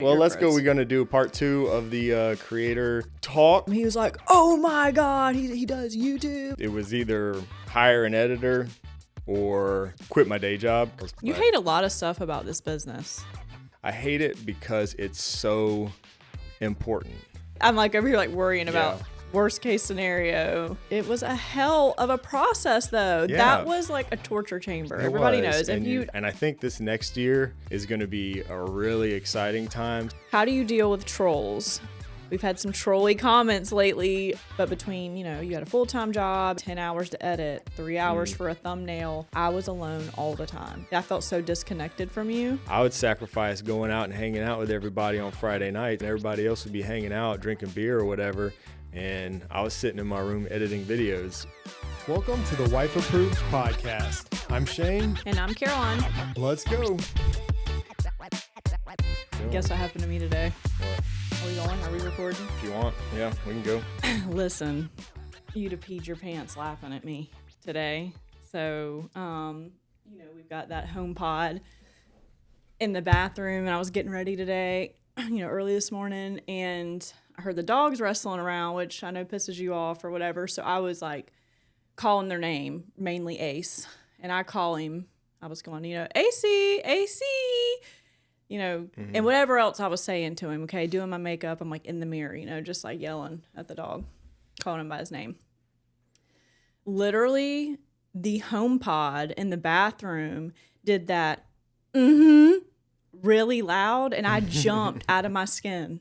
Well, let's go. We're going to do part 2 of the creator talk. He was like, oh my God, he does YouTube. It was either hire an editor or quit my day job. You hate a lot of stuff about this business. I hate it because it's so important. I'm like over here like worrying about worst case scenario. It was a hell of a process though. Yeah. That was like a torture chamber. Everybody knows. And I think this next year is going to be a really exciting time. How do you deal with trolls? We've had some trolly comments lately, but between, you had a full-time job, 10 hours to edit, 3 hours for a thumbnail, I was alone all the time. I felt so disconnected from you. I would sacrifice going out and hanging out with everybody on Friday night, and everybody else would be hanging out, drinking beer or whatever, and I was sitting in my room editing videos. Welcome to the Wife Approves podcast. I'm Shane. And I'm Caroline. Let's go. Guess what happened to me today? What? Are we going? Are we recording? If you want, yeah, we can go. Listen, you'd have peed your pants laughing at me today. So, we've got that home pod in the bathroom, and I was getting ready today, early this morning, and I heard the dogs wrestling around, which I know pisses you off or whatever. So I was like calling their name, mainly Ace, and I call him. I was going, AC, AC. And whatever else I was saying to him, okay, doing my makeup, I'm like in the mirror, just like yelling at the dog, calling him by his name. Literally, the home pod in the bathroom did that really loud, and I jumped out of my skin.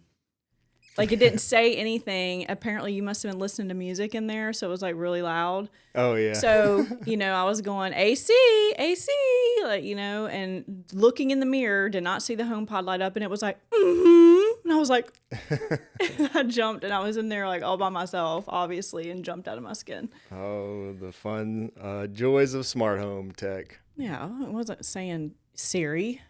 Like, it didn't say anything. Apparently, you must have been listening to music in there, so it was, like, really loud. Oh, yeah. So, I was going, AC, AC, and looking in the mirror, did not see the home pod light up, and it was like, And I was like, I jumped, and I was in there, like, all by myself, obviously, and jumped out of my skin. Oh, the fun joys of smart home tech. Yeah, I wasn't saying Siri,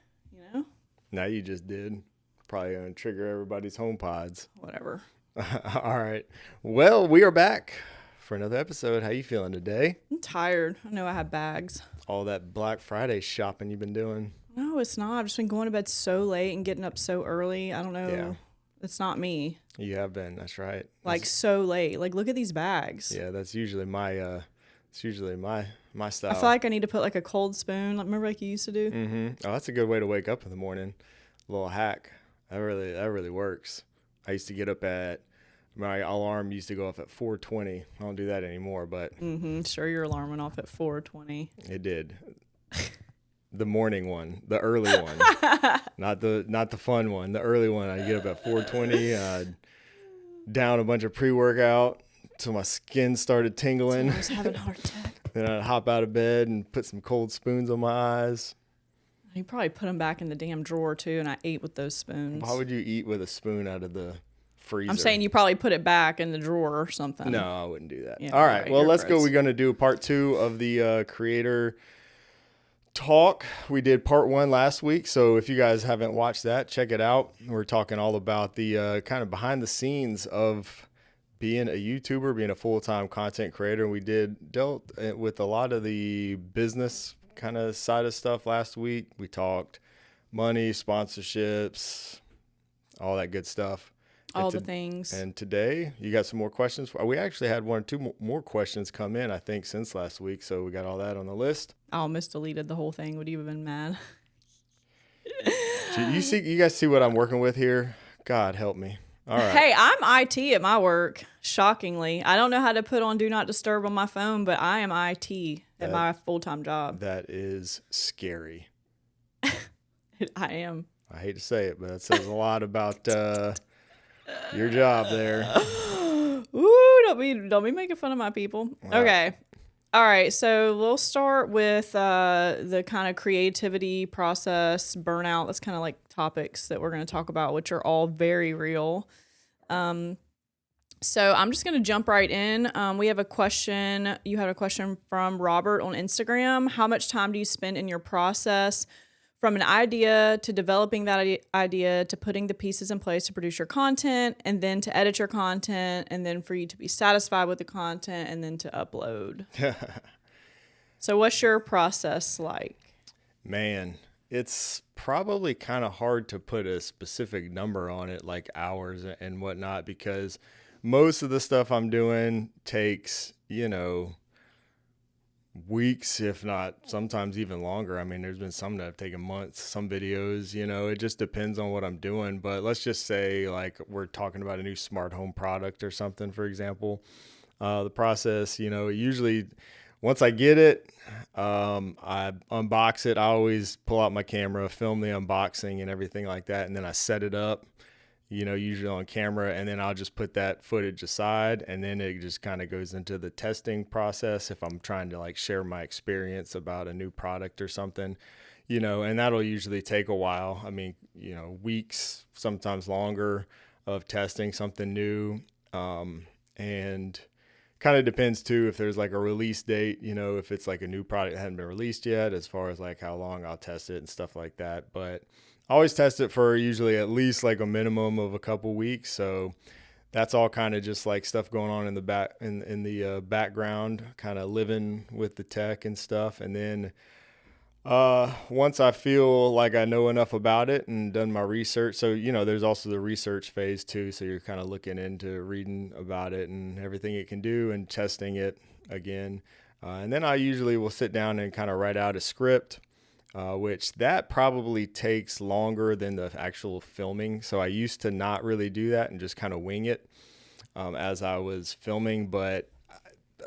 Now you just did. Probably going to trigger everybody's home pods. Whatever. All right. Well, we are back for another episode. How you feeling today? I'm tired. I know I have bags. All that Black Friday shopping you've been doing. No, it's not. I've just been going to bed so late and getting up so early. I don't know. Yeah. It's not me. You have been. That's right. Like so late. Like, look at these bags. Yeah, that's usually my my style. I feel like I need to put like a cold spoon. Like, remember like you used to do? Mm-hmm. Oh, that's a good way to wake up in the morning. A little hack. That really works. I used to get up my alarm used to go off at 4:20. I don't do that anymore, but Sure, your alarm went off at 4:20. It did. The morning one, the early one, not the fun one. The early one. I get up at 4:20. Down a bunch of pre-workout till my skin started tingling. I was having a heart attack. Then I'd hop out of bed and put some cold spoons on my eyes. You probably put them back in the damn drawer too, and I ate with those spoons. Why would you eat with a spoon out of the freezer? I'm saying you probably put it back in the drawer or something. No, I wouldn't do that. Yeah, all right, well, let's gross. go. We're going to do part 2 of the creator talk. We did part 1 last week, so if you guys haven't watched that, check it out. We're talking all about the kind of behind the scenes of being a YouTuber, being a full-time content creator. We dealt with a lot of the business kind of side of stuff last week. We talked money, sponsorships, all that good stuff. All the things. And today, you got some more questions. We actually had 1 or 2 more questions come in, I think, since last week. So we got all that on the list. I almost deleted the whole thing. Would you have been mad? You guys see what I'm working with here? God help me. All right. Hey, I'm IT at my work, shockingly. I don't know how to put on Do Not Disturb on my phone, but I am IT at my full-time job. That is scary. I am. I hate to say it, but that says a lot about your job there. Ooh, don't be making fun of my people. All okay. All right, so we'll start with the kind of creativity process, burnout. That's kind of like topics that we're going to talk about, which are all very real. So I'm just going to jump right in. We have a question. You had a question from Robert on Instagram. How much time do you spend in your process from an idea to developing that idea to putting the pieces in place to produce your content, and then to edit your content, and then for you to be satisfied with the content, and then to upload? So what's your process like? Man, It's probably kind of hard to put a specific number on it, like hours and whatnot, because most of the stuff I'm doing takes, weeks, if not sometimes even longer. I mean, there's been some that have taken months, some videos, it just depends on what I'm doing. But let's just say like we're talking about a new smart home product or something, for example. The process, usually once I get it, I unbox it. I always pull out my camera, film the unboxing and everything like that. And then I set it up, usually on camera, and then I'll just put that footage aside, and then it just kind of goes into the testing process if I'm trying to like share my experience about a new product or something, and that'll usually take a while. I mean, weeks, sometimes longer of testing something new. And kind of depends too if there's like a release date, if it's like a new product that hadn't been released yet, as far as like how long I'll test it and stuff like that. But I always test it for usually at least like a minimum of a couple weeks. So that's all kind of just like stuff going on in the background, kind of living with the tech and stuff. And then once I feel like I know enough about it and done my research, so there's also the research phase too. So you're kind of looking into reading about it and everything it can do and testing it again. And then I usually will sit down and kind of write out a script, which that probably takes longer than the actual filming. So I used to not really do that and just kind of wing it as I was filming, but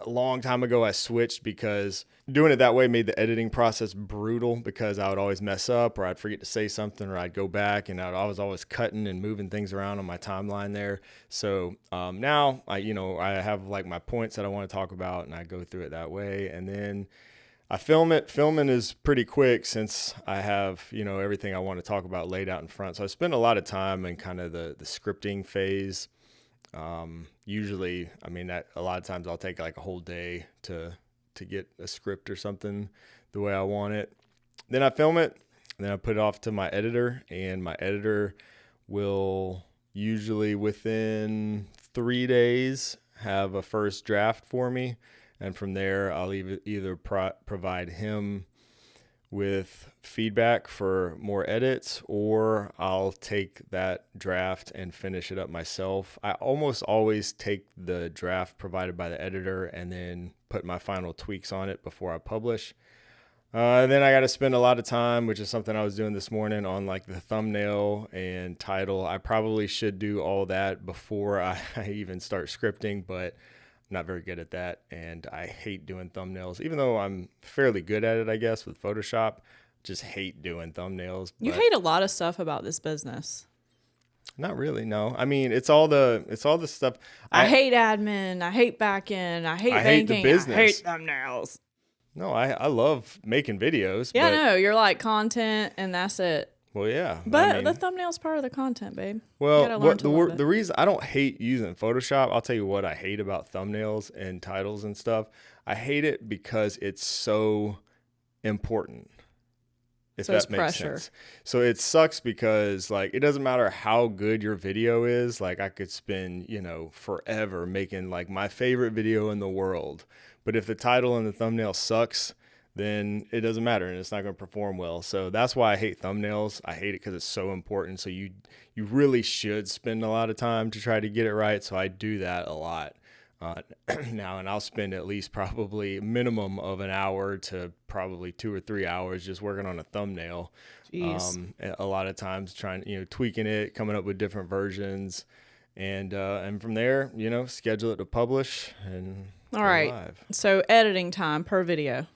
a long time ago I switched because doing it that way made the editing process brutal, because I would always mess up, or I'd forget to say something, or I'd go back and I was always cutting and moving things around on my timeline there. So now I have like my points that I want to talk about, and I go through it that way, and then I film it. Filming is pretty quick since I have, everything I want to talk about laid out in front. So I spend a lot of time in kind of the scripting phase. Usually, I mean, that a lot of times I'll take like a whole day to get a script or something the way I want it. Then I film it, and then I put it off to my editor, and my editor will usually within 3 days have a first draft for me. And from there, I'll either provide him with feedback for more edits, or I'll take that draft and finish it up myself. I almost always take the draft provided by the editor and then put my final tweaks on it before I publish. And then I got to spend a lot of time, which is something I was doing this morning, on like the thumbnail and title. I probably should do all that before I even start scripting, but I'm not very good at that, and I hate doing thumbnails. Even though I'm fairly good at it, I guess, with Photoshop, just hate doing thumbnails. You hate a lot of stuff about this business. Not really, no. I mean, it's all the stuff. I hate admin. I hate backend. I hate banking. Hate the business. I hate thumbnails. No, I love making videos. Yeah, but, no, you're like content, and that's it. Well, yeah. But the thumbnail's part of the content, babe. Well, the reason I don't hate using Photoshop, I'll tell you what I hate about thumbnails and titles and stuff. I hate it because it's so important. If so that it's makes pressure. sense. So it sucks because like it doesn't matter how good your video is. Like I could spend, forever making like my favorite video in the world. But if the title and the thumbnail sucks, then it doesn't matter and it's not going to perform well. So that's why I hate thumbnails. I hate it because it's so important. So you really should spend a lot of time to try to get it right. So I do that a lot now, and I'll spend at least probably a minimum of an hour to probably 2 or 3 hours just working on a thumbnail. Jeez. A lot of times trying, tweaking it, coming up with different versions, and from there, schedule it to publish and all right. live. So editing time per video.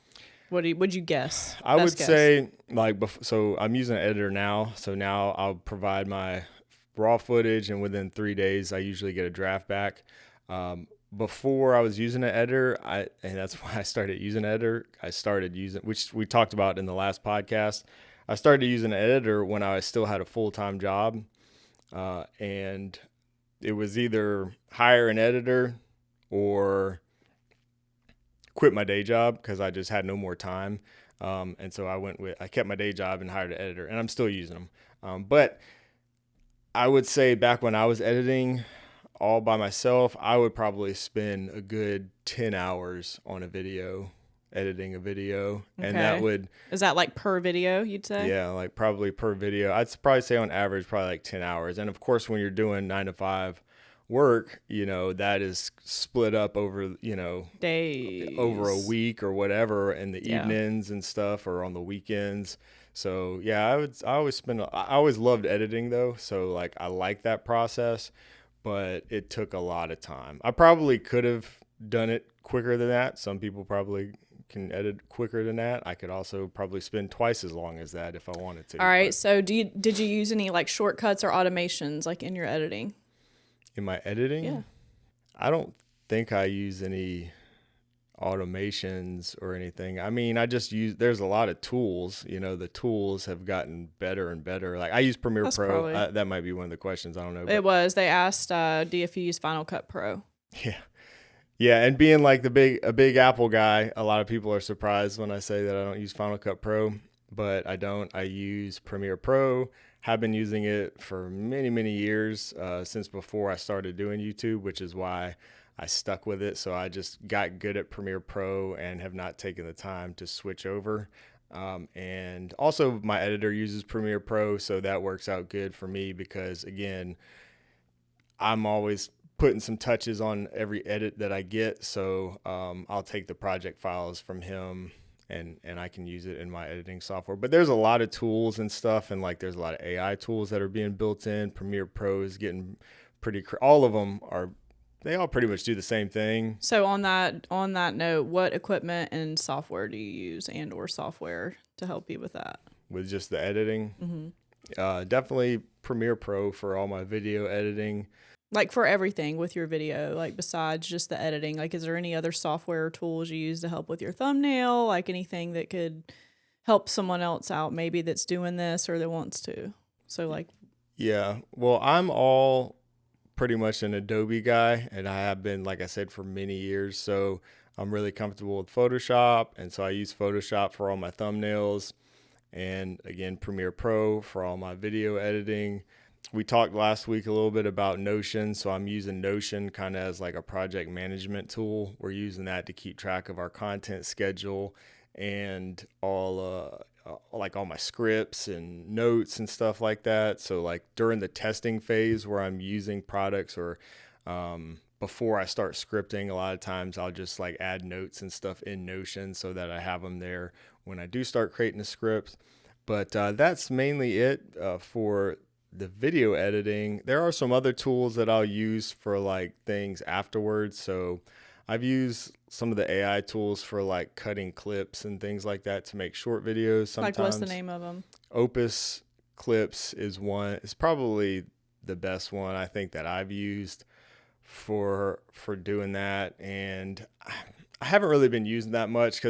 Would you guess? I would say so I'm using an editor now. So now I'll provide my raw footage, and within 3 days, I usually get a draft back. Before I was using an editor, and that's why I started using an editor. Which we talked about in the last podcast. I started using an editor when I still had a full-time job. And it was either hire an editor or quit my day job because I just had no more time. And so I kept my day job and hired an editor, and I'm still using them. But I would say back when I was editing all by myself, I would probably spend a good 10 hours on a video editing a video. Okay. And that would, Is that like per video, you'd say? yeah, like probably per video. I'd probably say on average, probably like 10 hours. And of course, when you're doing 9 to 5 work, that is split up over, Days. over a week or whatever in the Yeah. evenings and stuff or on the weekends. So yeah, I always loved editing though. So like I like that process, but it took a lot of time. I probably could have done it quicker than that. Some people probably can edit quicker than that. I could also probably spend twice as long as that if I wanted to. All right. But So did you use any like shortcuts or automations like in your editing? in my editing, Yeah. I don't think I use any automations or anything. I mean, there's a lot of tools, the tools have gotten better and better. Like I use Premiere That's Pro. probably- That might be one of the questions. I don't know. It was. They asked, do you use Final Cut Pro? Yeah. Yeah. And being like a big Apple guy, a lot of people are surprised when I say that I don't use Final Cut Pro, but I don't. I use Premiere Pro, have been using it for many, many years, since before I started doing YouTube, which is why I stuck with it. So I just got good at Premiere Pro and have not taken the time to switch over. And also my editor uses Premiere Pro, so that works out good for me because again, I'm always putting some touches on every edit that I get. So I'll take the project files from him and I can use it in my editing software. But there's a lot of tools and stuff, and like there's a lot of AI tools that are being built in. Premiere Pro is getting all of them they all pretty much do the same thing. So on that note, what equipment and software do you use or software to help you with that? With just the editing. Definitely Premiere Pro for all my video editing. Like for everything with your video, like besides just the editing, like is there any other software or tools you use to help with your thumbnail? Like anything that could help someone else out maybe that's doing this or that wants to? So like, yeah, well, I'm all pretty much an Adobe guy, and I have been, like I said, for many years. So I'm really comfortable with Photoshop, and so I use Photoshop for all my thumbnails, and again, Premiere Pro for all my video editing. We talked last week a little bit about Notion, so I'm using Notion kind of as like a project management tool. We're using that to keep track of our content schedule and all my scripts and notes and stuff like that. So like during the testing phase where I'm using products or before I start scripting, a lot of times I'll just like add notes and stuff in Notion so that I have them there when I do start creating the scripts. But that's mainly it for the video editing. There are some other tools that I'll use for like things afterwards. So I've used some of the AI tools for like cutting clips and things like that to make short videos. Sometimes. like what's the name of them? Opus Clips is one. It's probably the best one I think that I've used for doing that. And I haven't really been using that much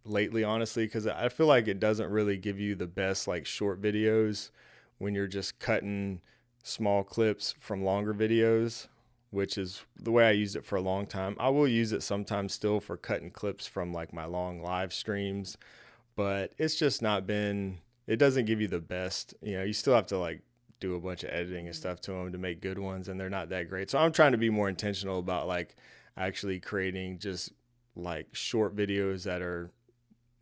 lately, honestly, because I feel like it doesn't really give you the best like short videos when you're just cutting small clips from longer videos, which is the way I used it for a long time. I will use it sometimes still for cutting clips from like my long live streams, but it's just not been, it doesn't give you the best, you still have to like do a bunch of editing and stuff to them to make good ones, and they're not that great. So I'm trying to be more intentional about like actually creating just like short videos that are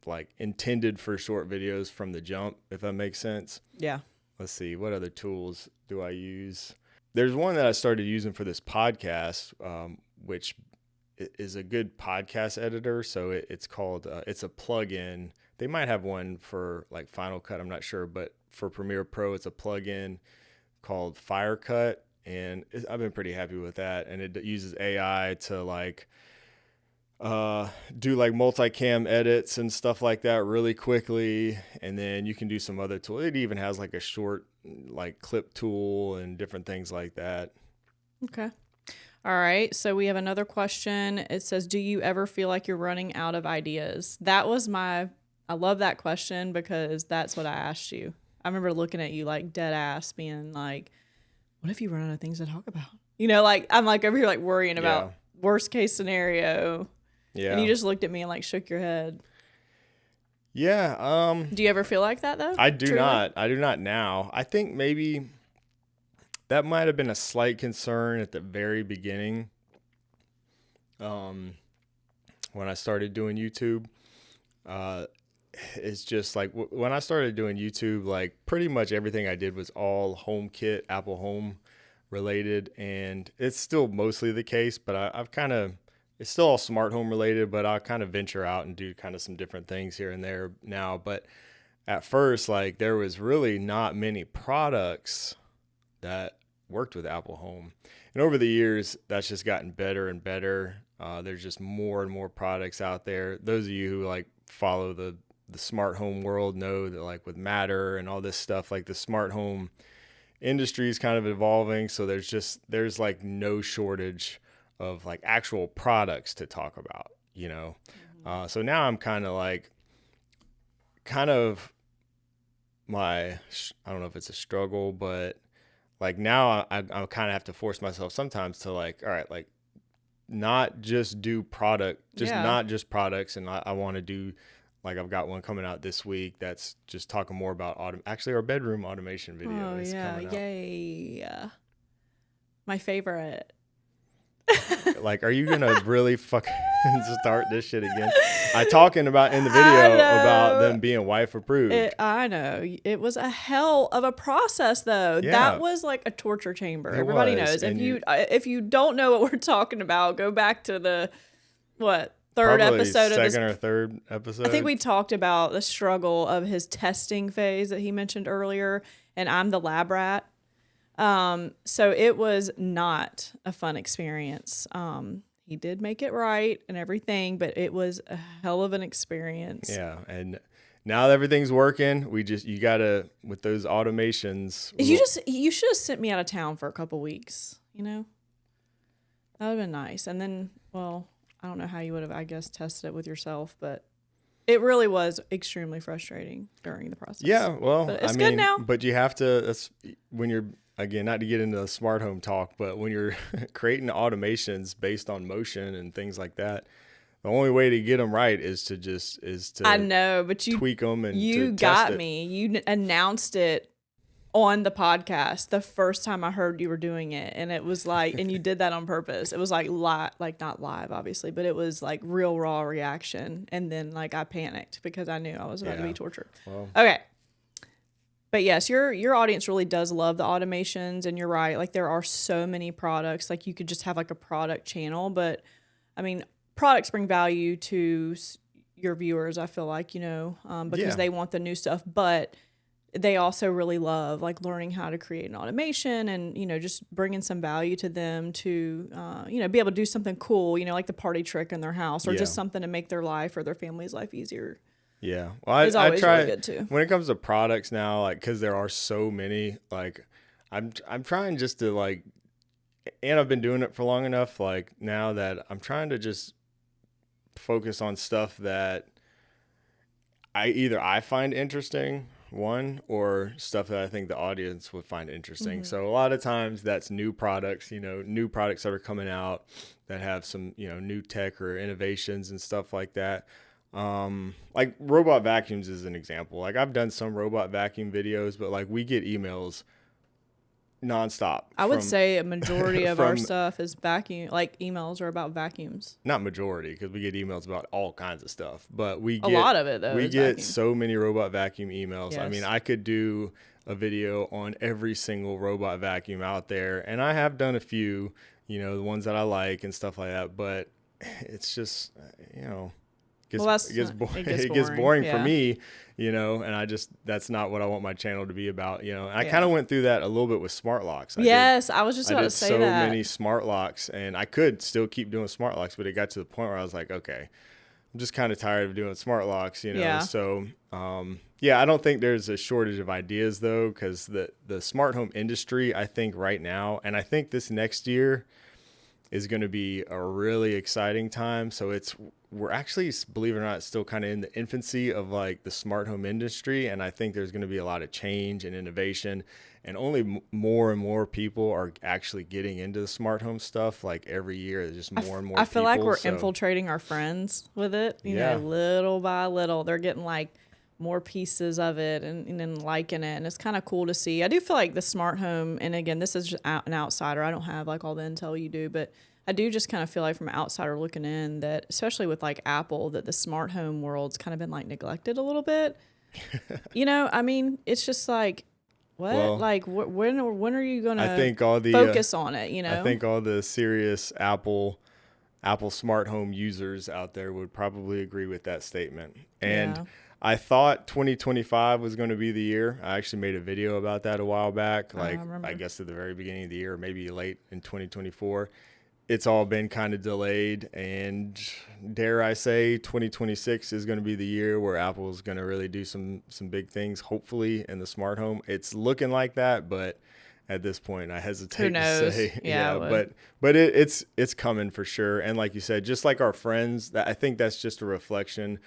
like intended for short videos from the jump, if that makes sense. Yeah. Let's see, what other tools do I use? There's one that I started using for this podcast, which is a good podcast editor. So it's called, it's a plugin. They might have one for like Final Cut, I'm not sure, but for Premiere Pro, it's a plugin called Firecut, and I've been pretty happy with that. And it uses AI to like do like multicam edits and stuff like that really quickly, and then you can do some other tools. It even has like a short like clip tool and different things like that. Okay. All right. So we have another question. It says, do you ever feel like you're running out of ideas? I love that question because that's what I asked you. I remember looking at you like dead ass being like, what if you run out of things to talk about? Like I'm like over here like worrying about worst case scenario. Yeah. And you just looked at me and like shook your head. Yeah. Do you ever feel like that though? I do Truly? not. I do not now. I think maybe that might have been a slight concern at the very beginning. When I started doing YouTube, it's just like when I started doing YouTube, like pretty much everything I did was all HomeKit, Apple Home related, and it's still mostly the case, but I've kind of, it's still all smart home related, but I'll kind of venture out and do kind of some different things here and there now. But at first, like there was really not many products that worked with Apple Home. And over the years, that's just gotten better and better. There's just more and more products out there. Those of you who like follow the smart home world know that like with Matter and all this stuff, like the smart home industry is kind of evolving. So there's like no shortage of like actual products to talk about, you know? So now I'm kind of I don't know if it's a struggle, but like now I kind of have to force myself sometimes to like, all right, like not just do not just products. And I want to do, like I've got one coming out this week that's just talking more about actually our bedroom automation video. Oh yeah, yay! My favorite. Like, are you gonna really fucking start this shit again? I talking about in the video about them being wife approved. I know it was a hell of a process, though. Yeah. That was like a torture chamber. Everybody knows. If you don't know what we're talking about, go back to the third episode of this. Second or third episode. I think we talked about the struggle of his testing phase that he mentioned earlier, and I'm the lab rat. So it was not a fun experience. He did make it right and everything, but it was a hell of an experience. Yeah. And now that everything's working, you gotta, with those automations. You should have sent me out of town for a couple weeks, you know, that would have been nice. And then, well, I don't know how you would have, I guess, tested it with yourself, but it really was extremely frustrating during the process. Yeah. Well, but it's good now. But you have to, that's when you're, again, not to get into the smart home talk, but when you're creating automations based on motion and things like that, the only way to get them right is to I know, but you tweak them and you got me. You announced it on the podcast the first time I heard you were doing it, and it was like, and you did that on purpose. It was like not live, obviously, but it was like real raw reaction, and then like I panicked because I knew I was about to be tortured. Well, okay. But yes, your audience really does love the automations, and you're right. Like there are so many products. Like you could just have like a product channel, but I mean, products bring value to your viewers. I feel like, you know, because they want the new stuff, but they also really love like learning how to create an automation and, you know, just bringing some value to them to, you know, be able to do something cool, you know, like the party trick in their house or just something to make their life or their family's life easier. Yeah. Well, I try really good too. When it comes to products now, like, cause there are so many, like I'm trying just to like, and I've been doing it for long enough. Like now that I'm trying to just focus on stuff that I find interesting, or stuff that I think the audience would find interesting. So a lot of times that's new products, you know, new products that are coming out that have some, you know, new tech or innovations and stuff like that. Like robot vacuums is an example. Like I've done some robot vacuum videos, but like we get emails nonstop. I would say a majority of our stuff is vacuum, like emails are about vacuums. Not majority, because we get emails about all kinds of stuff, but we get a lot of it though. We get so many robot vacuum emails. Yes. I mean, I could do a video on every single robot vacuum out there, and I have done a few, you know, the ones that I like and stuff like that, but it's just, you know, it gets boring for me, you know, and that's not what I want my channel to be about, you know. And I kind of went through that a little bit with smart locks. I was just about to say that. I did so many smart locks, and I could still keep doing smart locks, but it got to the point where I was like, okay, I'm just kind of tired of doing smart locks, you know. Yeah. So, I don't think there's a shortage of ideas though, because the smart home industry, I think right now, and I think this next year is going to be a really exciting time. So we're actually, believe it or not, still kind of in the infancy of like the smart home industry. And I think there's going to be a lot of change and innovation, and only more and more people are actually getting into the smart home stuff. Like every year, there's just more and more people. I feel like we're infiltrating our friends with it, you know, little by little. They're getting like more pieces of it and liking it. And it's kind of cool to see. I do feel like the smart home, and again, this is just an outsider. I don't have like all the intel you do, but I do just kind of feel like from an outsider looking in that, especially with like Apple, that the smart home world's kind of been like neglected a little bit. I mean, it's just like, what? Well, like, when are you going to focus on it, I think all the serious Apple smart home users out there would probably agree with that statement. And I thought 2025 was going to be the year. I actually made a video about that a while back, I guess at the very beginning of the year, or maybe late in 2024. It's all been kind of delayed, and dare I say 2026 is going to be the year where Apple is going to really do some big things, hopefully, in the smart home. It's looking like that, but at this point I hesitate to say. But it's coming for sure. And like you said, just like our friends, I think that's just a reflection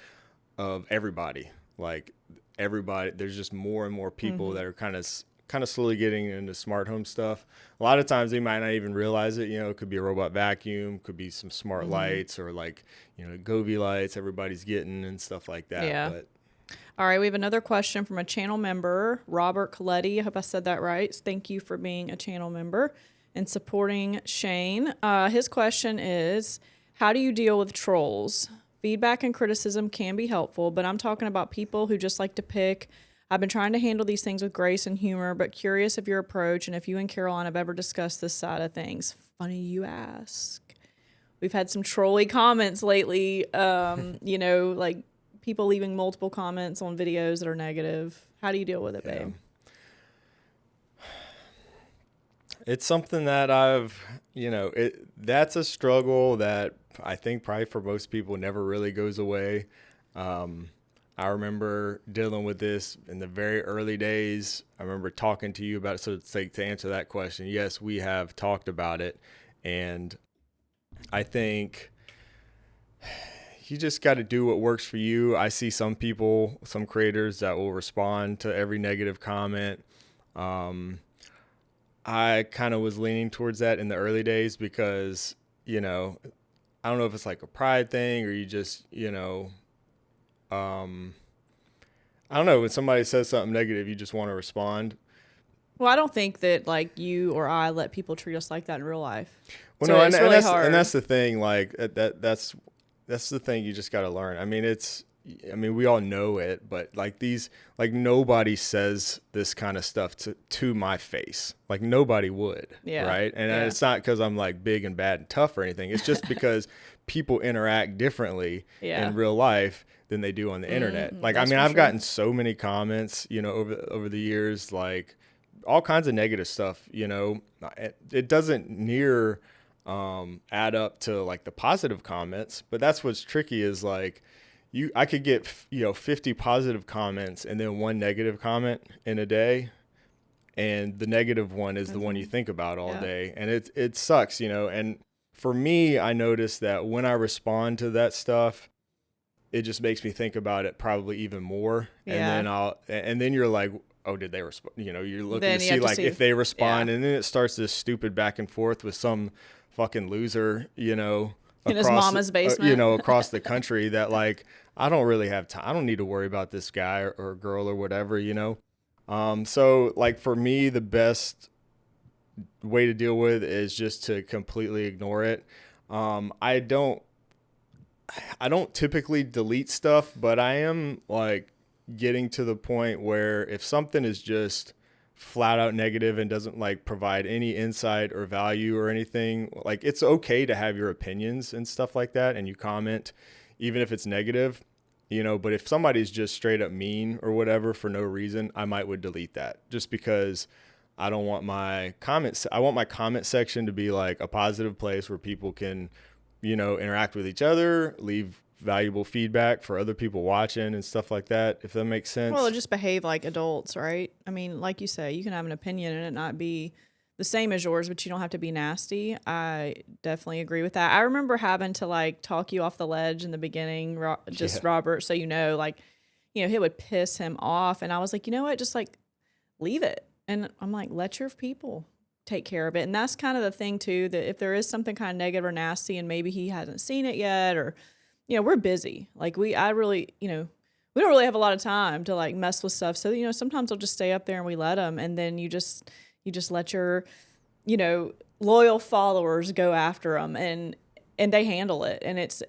of everybody. Like everybody, there's just more and more people that are kind of slowly getting into smart home stuff. A lot of times they might not even realize it. It could be a robot vacuum, could be some smart lights, or like, Govee lights everybody's getting and stuff like that. Yeah. But all right, we have another question from a channel member, Robert Coletti. I hope I said that right. Thank you for being a channel member and supporting Shane. His question is, how do you deal with trolls? Feedback and criticism can be helpful, but I'm talking about people who just like to pick. I've been trying to handle these things with grace and humor, but curious of your approach and if you and Caroline have ever discussed this side of things. Funny you ask. We've had some trolly comments lately, like people leaving multiple comments on videos that are negative. How do you deal with it, babe? It's something that that's a struggle that I think probably for most people never really goes away. I remember dealing with this in the very early days. I remember talking to you about it. So it's like, to answer that question, yes, we have talked about it. And I think you just got to do what works for you. I see some people, some creators that will respond to every negative comment. I kind of was leaning towards that in the early days because, I don't know if it's like a pride thing or you just, I don't know, when somebody says something negative, you just want to respond. Well, I don't think that like you or I let people treat us like that in real life. Well, so no, it's really hard. And that's the thing. Like that's the thing you just got to learn. I mean, we all know it, but like nobody says this kind of stuff to my face. Like nobody would, right? And it's not because I'm like big and bad and tough or anything. It's just because people interact differently in real life than they do on the internet. Like, I mean, I've gotten so many comments, over the years, like all kinds of negative stuff, it doesn't near add up to like the positive comments, but that's what's tricky is like, I could get, 50 positive comments and then one negative comment in a day. And the negative one is the one you think about all day. And it sucks, and for me, I noticed that when I respond to that stuff, it just makes me think about it probably even more. And then you're like, oh, did they respond? You're looking then to see like if they respond, and then it starts this stupid back and forth with some fucking loser, in his mama's basement, across the country that like, I don't really have time. I don't need to worry about this guy or girl or whatever, So like for me, the best way to deal with is just to completely ignore it. I don't typically delete stuff, but I am like getting to the point where if something is just flat out negative and doesn't like provide any insight or value or anything, like it's okay to have your opinions and stuff like that, and you comment even if it's negative, but if somebody's just straight up mean or whatever for no reason, I would delete that just because I don't want my comments. I want my comment section to be like a positive place where people can, interact with each other, leave valuable feedback for other people watching and stuff like that, if that makes sense. Well, just behave like adults, right? I mean, like you say, you can have an opinion and it not be the same as yours, but you don't have to be nasty. I definitely agree with that. I remember having to like talk you off the ledge in the beginning, Robert, so like, it would piss him off. And I was like, you know what, just like leave it. And I'm like, let your people take care of it. And that's kind of the thing too, that if there is something kind of negative or nasty and maybe he hasn't seen it yet, or, we're busy. Like I really, we don't really have a lot of time to like mess with stuff. So, you know, sometimes I'll just stay up there and we let them, and then you just let your, you know, loyal followers go after them, and they handle it. And it's,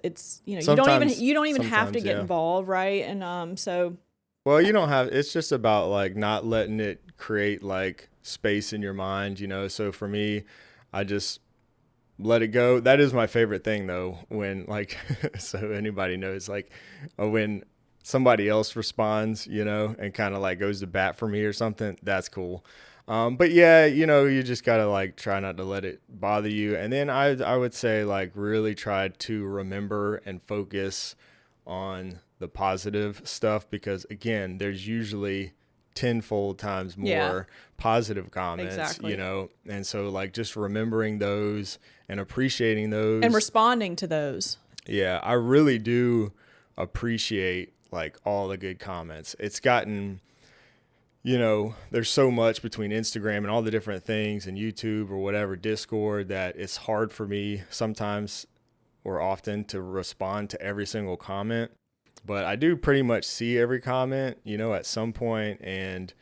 you know, you don't even have to get involved. Right. And, so. Well, you don't have, it's just about like not letting it create like space in your mind, you know? So for me, I just let it go. That is my favorite thing though, when like, so anybody knows, like when somebody else responds, you know, and kind of like goes to bat for me or something, that's cool. But yeah, you know, you just gotta like try not to let it bother you. And then I would say like really try to remember and focus on the positive stuff, because again, there's usually tenfold times more positive comments, exactly. You know? And so like just remembering those and appreciating those and responding to those. Yeah, I really do appreciate like all the good comments. It's gotten, you know, there's so much between Instagram and all the different things and YouTube or whatever, Discord, that it's hard for me sometimes or often to respond to every single comment. But I do pretty much see every comment, you know, at some point. And,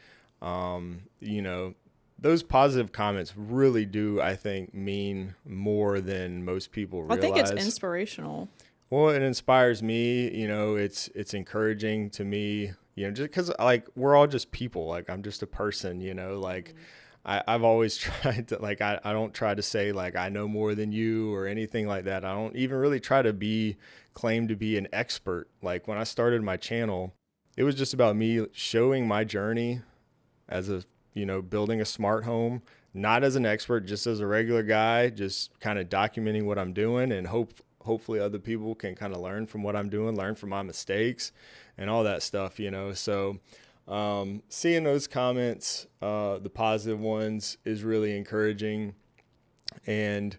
you know, those positive comments really do, I think, mean more than most people realize. I think it's inspirational. Well, it inspires me, you know, it's encouraging to me, you know, just because like we're all just people. Like I'm just a person, you know, like I've always tried to like, I don't try to say like I know more than you or anything like that. I don't even really try to claim to be an expert. Like when I started my channel, it was just about me showing my journey as a, you know, building a smart home, not as an expert, just as a regular guy, just kind of documenting what I'm doing, and hopefully other people can kind of learn from what I'm doing, learn from my mistakes and all that stuff, you know? So, seeing those comments, the positive ones, is really encouraging. And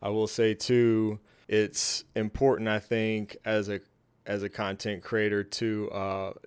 I will say too, it's important, I think, as a content creator to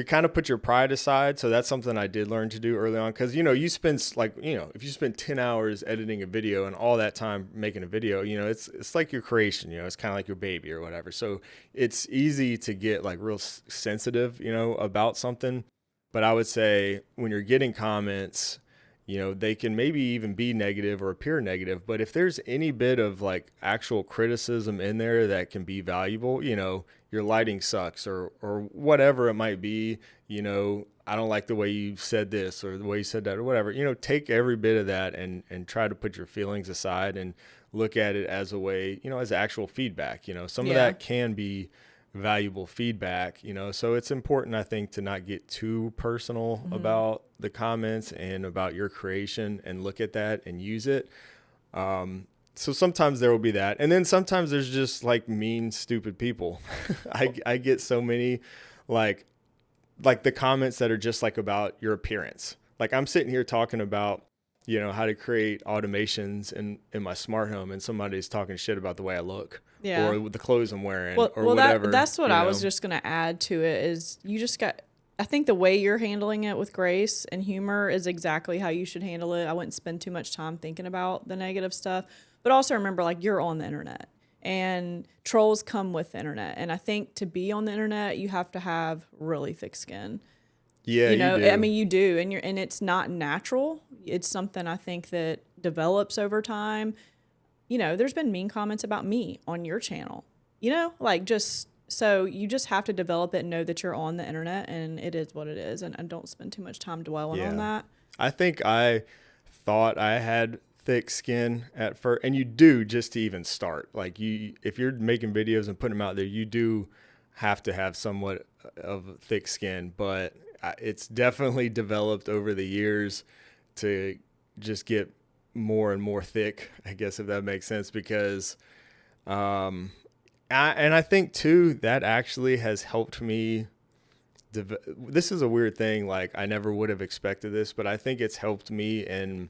kind of put your pride aside. So that's something I did learn to do early on. Cause you know, you spend like, you know, if you spend 10 hours editing a video and all that time making a video, you know, it's like your creation, you know, it's kind of like your baby or whatever. So it's easy to get like real sensitive, you know, about something. But I would say when you're getting comments, you know, they can maybe even be negative or appear negative, but if there's any bit of like actual criticism in there that can be valuable, you know, your lighting sucks or whatever it might be, you know, I don't like the way you said this or the way you said that or whatever, you know, take every bit of that and try to put your feelings aside and look at it as a way, you know, as actual feedback. You know, some of that can be valuable feedback, you know, so it's important, I think, to not get too personal about the comments and about your creation, and look at that and use it. So sometimes there will be that. And then sometimes there's just like mean, stupid people. I get so many like the comments that are just like about your appearance. Like I'm sitting here talking about, you know, how to create automations in my smart home, and somebody's talking shit about the way I look, or the clothes I'm wearing, or whatever. That's what I was just going to add to it, is you just got, I think the way you're handling it with grace and humor is exactly how you should handle it. I wouldn't spend too much time thinking about the negative stuff, but also remember, like, you're on the internet and trolls come with the internet. And I think to be on the internet, you have to have really thick skin. Yeah, you know, you do. I mean, you do, and it's not natural. It's something I think that develops over time. You know, there's been mean comments about me on your channel. You know, like, just so you just have to develop it and know that you're on the internet, and it is what it is, and don't spend too much time dwelling on that. I think I thought I had thick skin at first, and you do, just to even start. Like, if you're making videos and putting them out there, you do have to have somewhat of thick skin, but it's definitely developed over the years to just get more and more thick, I guess, if that makes sense, because I think too that actually has helped me. This is a weird thing, like I never would have expected this, but I think it's helped me in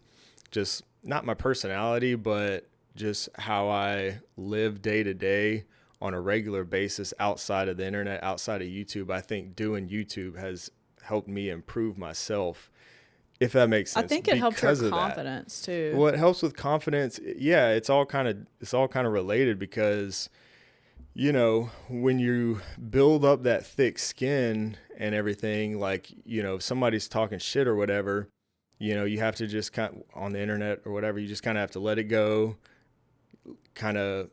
just not my personality, but just how I live day to day on a regular basis outside of the internet, outside of YouTube. I think doing YouTube has helped me improve myself, if that makes sense. I think it helps your confidence too. Well, it helps with confidence. Yeah, it's all kind of related, because, you know, when you build up that thick skin and everything, like, you know, if somebody's talking shit or whatever, you know, you have to just kind of, on the internet or whatever, you just kind of have to let it go, kind of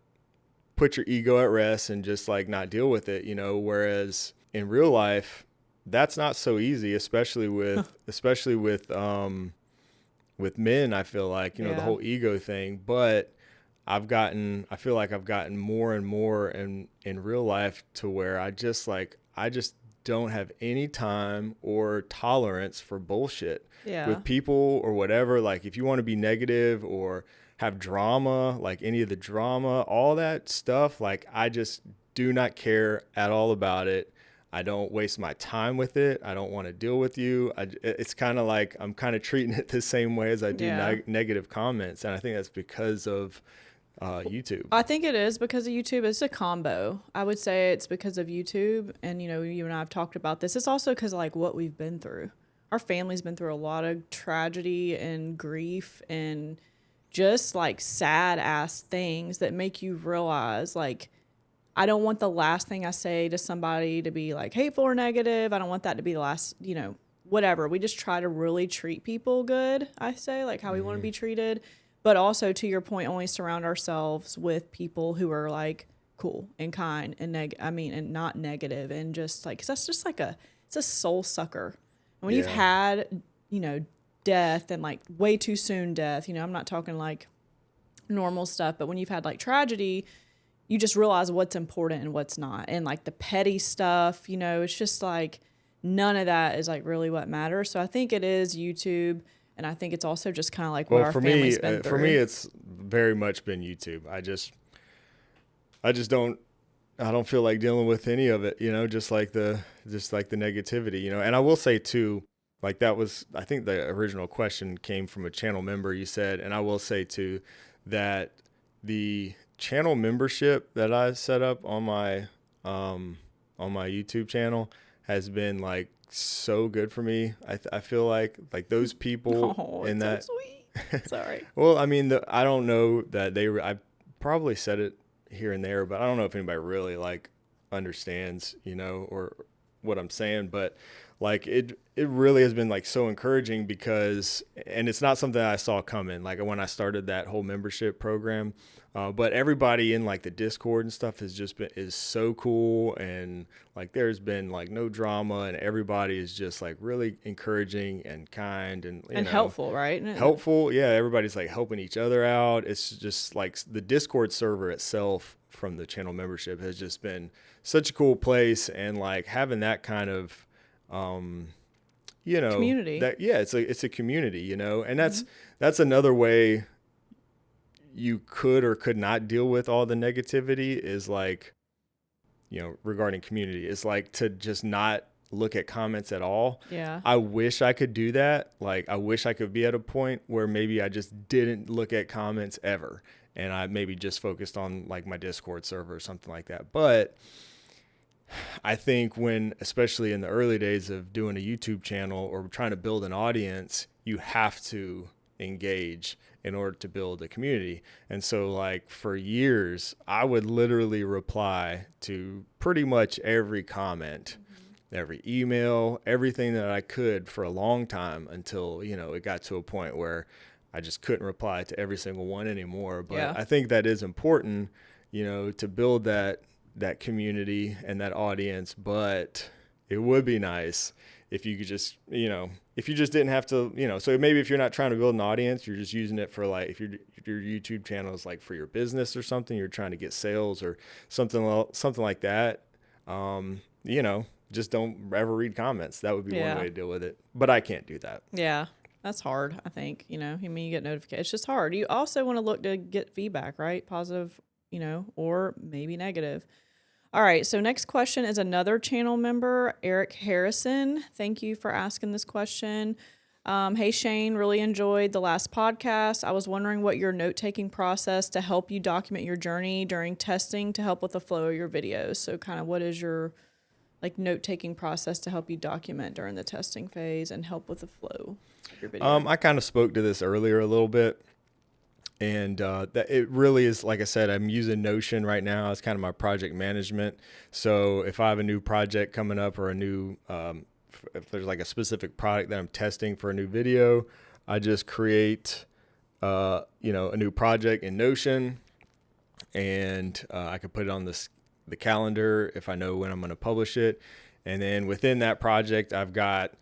put your ego at rest and just like not deal with it, you know, whereas in real life, that's not so easy, especially with men, I feel like, you know, the whole ego thing. But I feel like I've gotten more and more in real life to where I just don't have any time or tolerance for bullshit with people or whatever. Like if you want to be negative or have drama, like any of the drama, all that stuff, like I just do not care at all about it. I don't waste my time with it. I don't want to deal with you. It's kind of like I'm kind of treating it the same way as I do negative comments. And I think that's because of YouTube. I think it is because of YouTube. It's a combo. I would say it's because of YouTube. And, you know, you and I have talked about this. It's also because of like what we've been through. Our family's been through a lot of tragedy and grief and just like sad ass things that make you realize like, I don't want the last thing I say to somebody to be like hateful or negative. I don't want that to be the last, you know, whatever. We just try to really treat people good, I say, like how we want to be treated. But also, to your point, only surround ourselves with people who are like cool and kind and and not negative and just like, 'cause that's just like it's a soul sucker. And when you've had, you know, death and like way too soon death, you know, I'm not talking like normal stuff, but when you've had like tragedy, you just realize what's important and what's not. And like the petty stuff, you know, it's just like none of that is like really what matters. So I think it is YouTube. And I think it's also just kind of like what our family's been through. For me, it's very much been YouTube. I don't feel like dealing with any of it, you know, just like the negativity, you know. And I will say too, like that was, I think the original question came from a channel member, you said, and I will say too, that the channel membership that I set up on my YouTube channel has been like so good for me. I feel like those people in that. So sweet. Sorry. Well, I mean, I don't know that I probably said it here and there, but I don't know if anybody really like understands, you know, or what I'm saying, but like it really has been like so encouraging because, and it's not something I saw coming, like when I started that whole membership program, but everybody in like the Discord and stuff is so cool. And like, there's been like no drama and everybody is just like really encouraging and kind and helpful, right? Helpful. Yeah. Everybody's like helping each other out. It's just like the Discord server itself from the channel membership has just been such a cool place. And like having that kind of, you know, community. It's a community, you know, and that's another way you could or could not deal with all the negativity is like, you know, regarding community is like to just not look at comments at all. Yeah. I wish I could do that. Like, I wish I could be at a point where maybe I just didn't look at comments ever. And I maybe just focused on like my Discord server or something like that. But I think especially in the early days of doing a YouTube channel or trying to build an audience, you have to engage in order to build a community. And so like for years, I would literally reply to pretty much every comment, every email, everything that I could for a long time until, you know, it got to a point where I just couldn't reply to every single one anymore. But I think that is important, you know, to build that community and that audience. But it would be nice if you could just, you know, if you just didn't have to, you know, so maybe if you're not trying to build an audience, you're just using it for like, if your YouTube channel is like for your business or something, you're trying to get sales or something like that. You know, just don't ever read comments. That would be one way to deal with it, but I can't do that. Yeah. That's hard, I think, you know, I mean, you get notifications. It's just hard. You also want to look to get feedback, right? Positive, you know, or maybe negative. All right. So next question is another channel member, Eric Harrison. Thank you for asking this question. Hey, Shane, really enjoyed the last podcast. I was wondering what your note-taking process to help you document your journey during testing to help with the flow of your videos. So kind of what is your like note-taking process to help you document during the testing phase and help with the flow of your video? I kind of spoke to this earlier a little bit. And that it really is, like I said, I'm using Notion right now as kind of my project management. So if I have a new project coming up or a new, if there's like a specific product that I'm testing for a new video, I just create, a new project in Notion, and I can put it on the calendar if I know when I'm going to publish it. And then within that project, I've got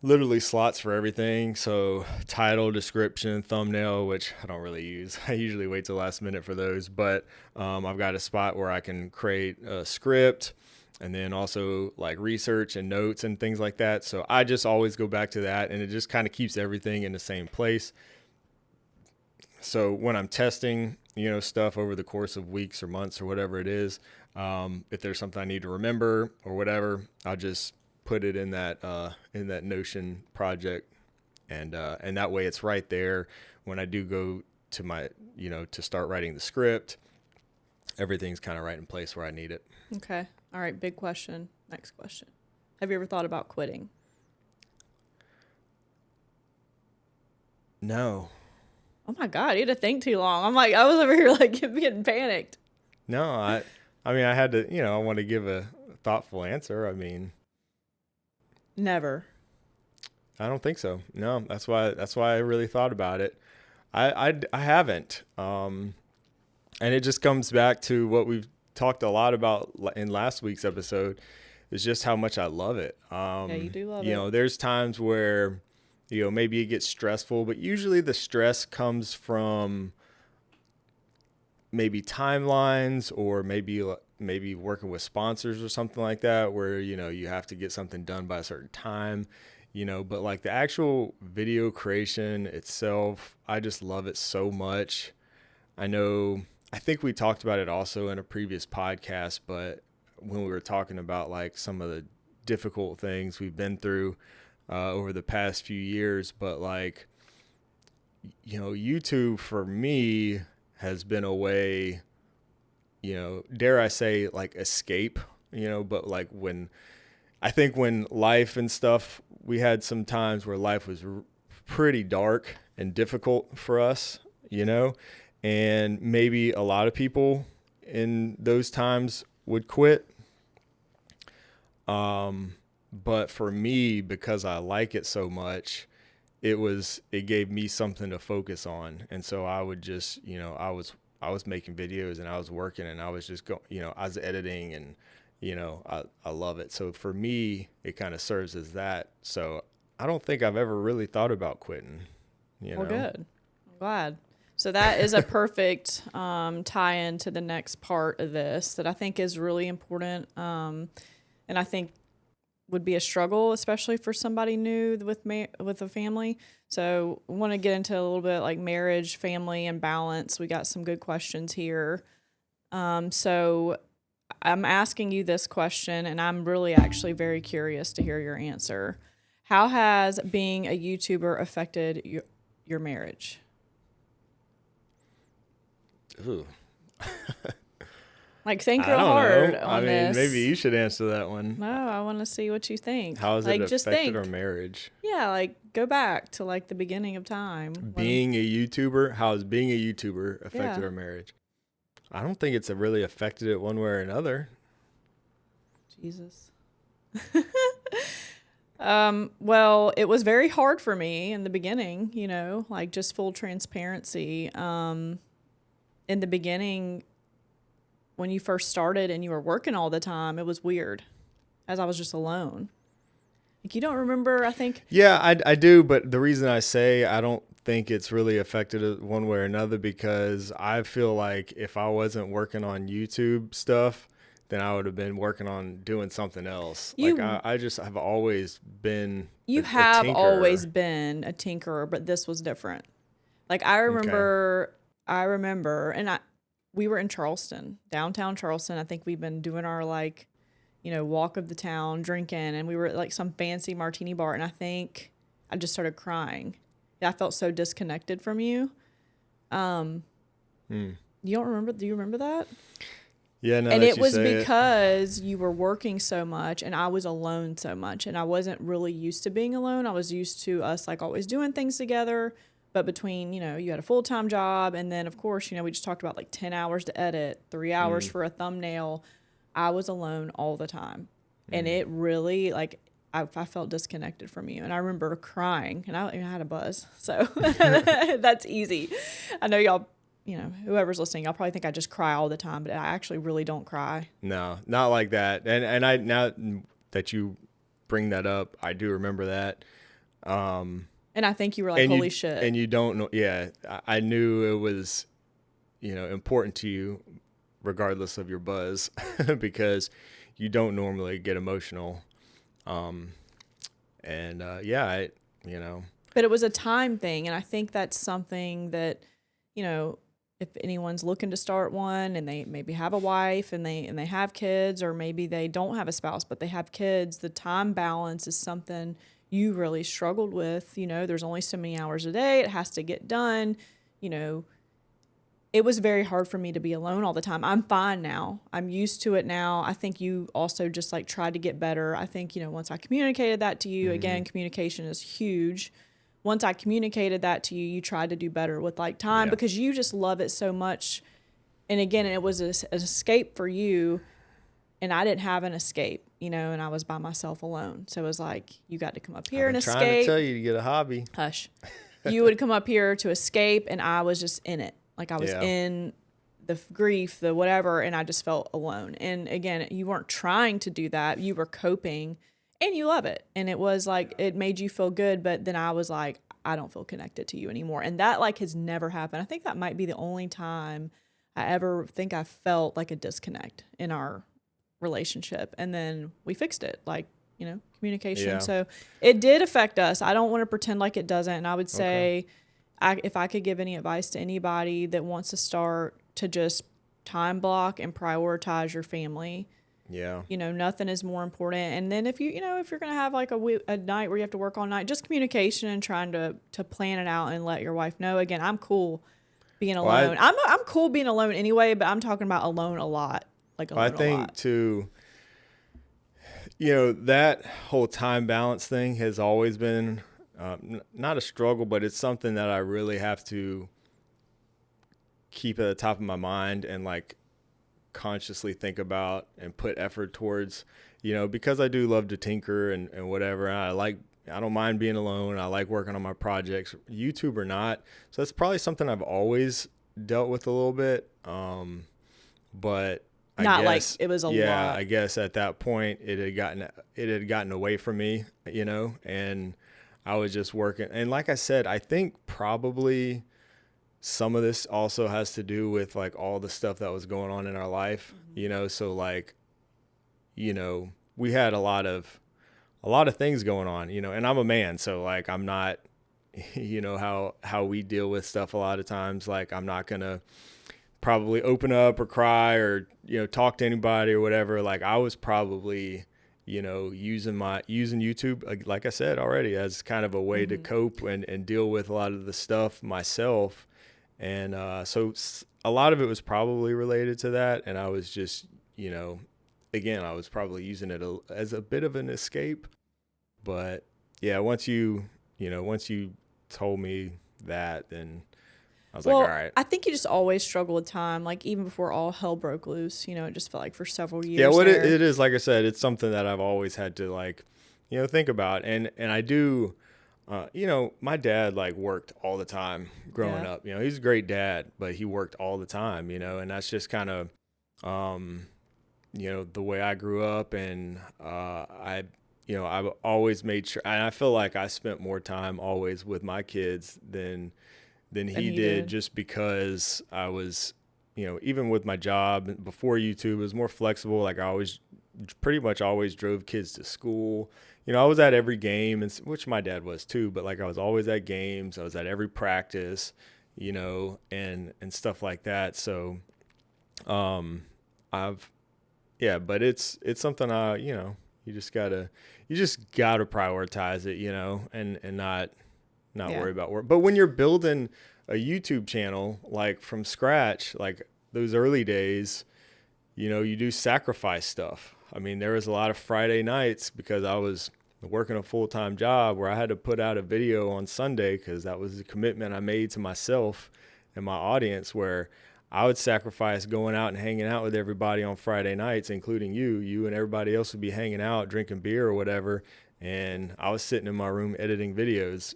literally slots for everything. So title, description, thumbnail, which I don't really use. I usually wait till the last minute for those, but I've got a spot where I can create a script, and then also like research and notes and things like that. So I just always go back to that, and it just kind of keeps everything in the same place. So when I'm testing, stuff over the course of weeks or months or whatever it is, if there's something I need to remember or whatever, I'll just put it in that Notion project, and that way it's right there when I do go to my to start writing the script. Everything's kind of right in place where I need it. Okay. All right. Big question. Next question. Have you ever thought about quitting? No. Oh my God, you had to think too long. I was over here like getting panicked. No, I mean, I had to, I want to give a thoughtful answer. I mean, never. I don't think so. No, that's why I really thought about it. I haven't. And it just comes back to what we've talked a lot about in last week's episode, is just how much I love it. Yeah, you do love it. There's times where, maybe it gets stressful, but usually the stress comes from maybe timelines, or maybe working with sponsors or something like that, where, you have to get something done by a certain time, but like the actual video creation itself, I just love it so much. I think we talked about it also in a previous podcast, but when we were talking about like some of the difficult things we've been through over the past few years, but like, YouTube for me has been a way, dare I say, like escape, but like when life and stuff, we had some times where life was pretty dark and difficult for us, and maybe a lot of people in those times would quit. But for me, because I like it so much, it gave me something to focus on. And so I would just, I was making videos, and I was working, and I was just going, I was editing, and, I love it. So for me, it kind of serves as that. So I don't think I've ever really thought about quitting, Well, good. I'm glad. So that is a perfect tie-in to the next part of this that I think is really important. And I think would be a struggle, especially for somebody new with a family. So we want to get into a little bit like marriage, family, and balance. We got some good questions here. So I'm asking you this question, and I'm really actually very curious to hear your answer. How has being a YouTuber affected your marriage? Ooh. Like, think real hard on I mean, this. maybe you should answer that one. No, I want to see what you think. How has like, it just affected think. our marriage? Yeah, like go back to like the beginning of time. Being a YouTuber, how has being a YouTuber affected our marriage? I don't think it's really affected it one way or another. Jesus. Well, it was very hard for me in the beginning, like just full transparency. In the beginning, when you first started and you were working all the time, it was weird, as I was just alone. Like, you don't remember, I think? Yeah, I do, but the reason I say I don't think it's really affected it one way or another, because I feel like if I wasn't working on YouTube stuff, then I would have been working on doing something else. I just have always been You have always been a tinkerer, but this was different. Like, I remember, and we were in Charleston, downtown Charleston. I think we've been doing our walk of the town, drinking, and we were at like some fancy martini bar, and I think I just started crying. I felt so disconnected from you. You don't remember? Do you remember that? Yeah, no. And it was because you were working so much, and I was alone so much, and I wasn't really used to being alone. I was used to us like always doing things together, But between, you had a full-time job, and then of course, we just talked about like 10 hours to edit, 3 hours for a thumbnail. I was alone all the time. And it really, like, I felt disconnected from you. And I remember crying, and I had a buzz. So that's easy. I know y'all, whoever's listening, y'all probably think I just cry all the time, but I actually really don't cry. No, not like that. And I, now that you bring that up, I do remember that. And I think you were like, holy shit. And you don't know. Yeah. I knew it was, important to you regardless of your buzz because you don't normally get emotional. But it was a time thing. And I think that's something that, if anyone's looking to start one and they maybe have a wife and they have kids, or maybe they don't have a spouse, but they have kids, the time balance is something you really struggled with. There's only so many hours a day. It has to get done. It was very hard for me to be alone all the time. I'm fine now. I'm used to it now. I think you also just like tried to get better. I think, once I communicated that to you, again, communication is huge. Once I communicated that to you, you tried to do better with like time because you just love it so much. And again, it was an escape for you, and I didn't have an escape, and I was by myself alone. So it was like, you got to come up here and escape. I'm trying to tell you to get a hobby. Hush. You would come up here to escape, and I was just in it. Like I was in the grief, the whatever, and I just felt alone. And again, you weren't trying to do that. You were coping, and you love it. And it was like, it made you feel good. But then I was like, I don't feel connected to you anymore. And that like has never happened. I think that might be the only time I ever think I felt like a disconnect in our relationship. And then we fixed it, like, communication. Yeah. So it did affect us. I don't want to pretend like it doesn't. And I would say, if I could give any advice to anybody that wants to start, to just time block and prioritize your family. Yeah. Nothing is more important. And then if if you're going to have like a night where you have to work all night, just communication and trying to plan it out and let your wife know. Again, I'm cool being alone. I'm cool being alone anyway, but I'm talking about alone a lot. Like alone I think a lot. too, that whole time balance thing has always been not a struggle, but it's something that I really have to keep at the top of my mind and like consciously think about and put effort towards, because I do love to tinker and whatever. And I don't mind being alone. I like working on my projects, YouTube or not. So that's probably something I've always dealt with a little bit. But I not guess, like it was a lot. Yeah, I guess at that point it had gotten away from me, and I was just working. And like I said, I think probably some of this also has to do with like all the stuff that was going on in our life, so like, we had a lot of things going on, and I'm a man. So like, I'm not, how we deal with stuff a lot of times. Like I'm not going to probably open up or cry or, talk to anybody or whatever. Like I was probably, using YouTube, like I said already, as kind of a way to cope and deal with a lot of the stuff myself. And so a lot of it was probably related to that. And I was just, again, I was probably using it as a bit of an escape. But yeah, once you told me that, then I was like, all right. I think you just always struggle with time. Like even before all hell broke loose, it just felt like for several years. Yeah, it is, like I said, it's something that I've always had to like, think about. And I do, my dad like worked all the time growing up. He's a great dad, but he worked all the time, and that's just kind of, the way I grew up. And I've always made sure, and I feel like I spent more time always with my kids than he did, just because I was, even with my job before YouTube, it was more flexible. Like I pretty much always drove kids to school. I was at every game, which my dad was too, but like I was always at games. I was at every practice, and stuff like that. So, but it's something you just gotta prioritize it, and not worry about work. But when you're building a YouTube channel, like from scratch, like those early days, you do sacrifice stuff. I mean, there was a lot of Friday nights because I was working a full-time job where I had to put out a video on Sunday because that was the commitment I made to myself and my audience, where I would sacrifice going out and hanging out with everybody on Friday nights, including you and everybody else would be hanging out, drinking beer or whatever. And I was sitting in my room editing videos,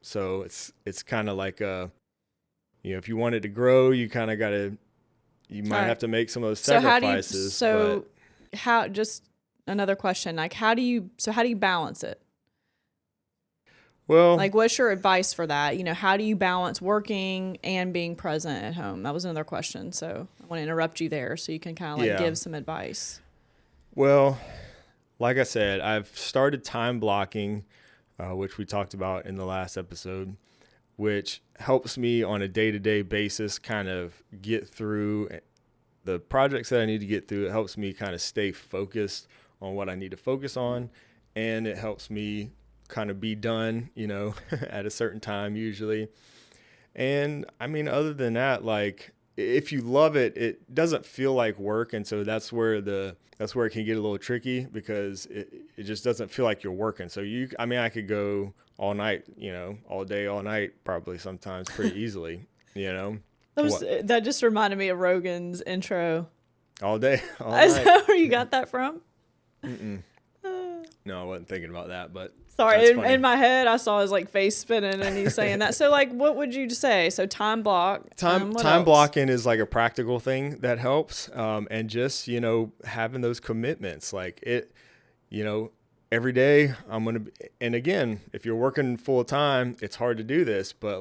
so it's kind of like, if you want it to grow, you kind of you might have to make some of those sacrifices. Just another question, like how do you balance it? Well, like what's your advice for that? How do you balance working and being present at home? That was another question. So I want to interrupt you there so you can kind of give some advice. Well, like I said, I've started time blocking, which we talked about in the last episode, which helps me on a day-to-day basis kind of get through the projects that I need to get through. It helps me kind of stay focused on what I need to focus on, and it helps me kind of be done, at a certain time usually. And I mean, other than that, like if you love it, it doesn't feel like work. And so that's where it can get a little tricky, because it just doesn't feel like you're working. So I could go all night, all day, all night, probably sometimes pretty easly, That just reminded me of Rogan's intro. All day, all Is night. that where you got that from? No, I wasn't thinking about that, but sorry, in my head I saw his face spinning and he's saying that. So what would you say? So time block. Time blocking is like a practical thing that helps, and just having those commitments, like it, every day I'm gonna. And again, if you're working full time, it's hard to do this, but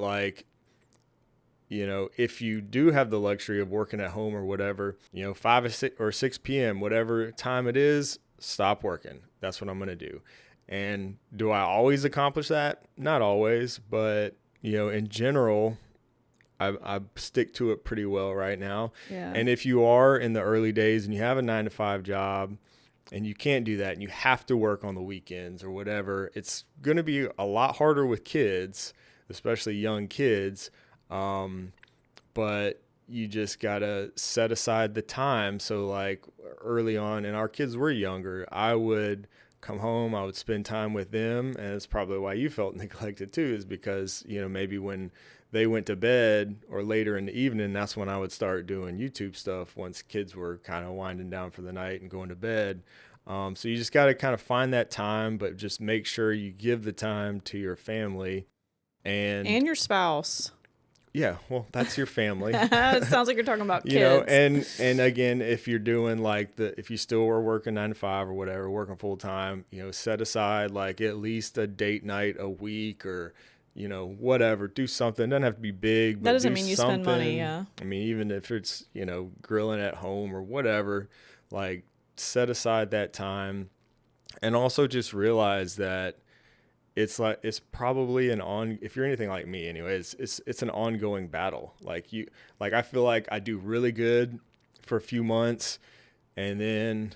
if you do have the luxury of working at home or whatever, 5 or 6 p.m., whatever time it is, stop working. That's what I'm going to do. And do I always accomplish that? Not always, but, in general, I stick to it pretty well right now. Yeah. And if you are in the early days and you have a 9-to-5 job and you can't do that and you have to work on the weekends or whatever, it's going to be a lot harder with kids, especially young kids. But you just gotta set aside the time. So like early on, and our kids were younger, I would come home, I would spend time with them. And it's probably why you felt neglected too, is because, maybe when they went to bed or later in the evening, that's when I would start doing YouTube stuff once kids were kind of winding down for the night and going to bed. So you just got to kind of find that time, but just make sure you give the time to your family and your spouse. Yeah, well, that's your family. It sounds like you're talking about kids. And again, if you're doing if you still were working 9 to 5 or whatever, working full time, set aside like at least a date night a week or, whatever. Do something. It doesn't have to be big. But that doesn't mean you spend money. Yeah. I mean, even if it's grilling at home or whatever, like set aside that time, and also just realize that it's probably if you're anything like me anyways, it's an ongoing battle. I feel like I do really good for a few months, and then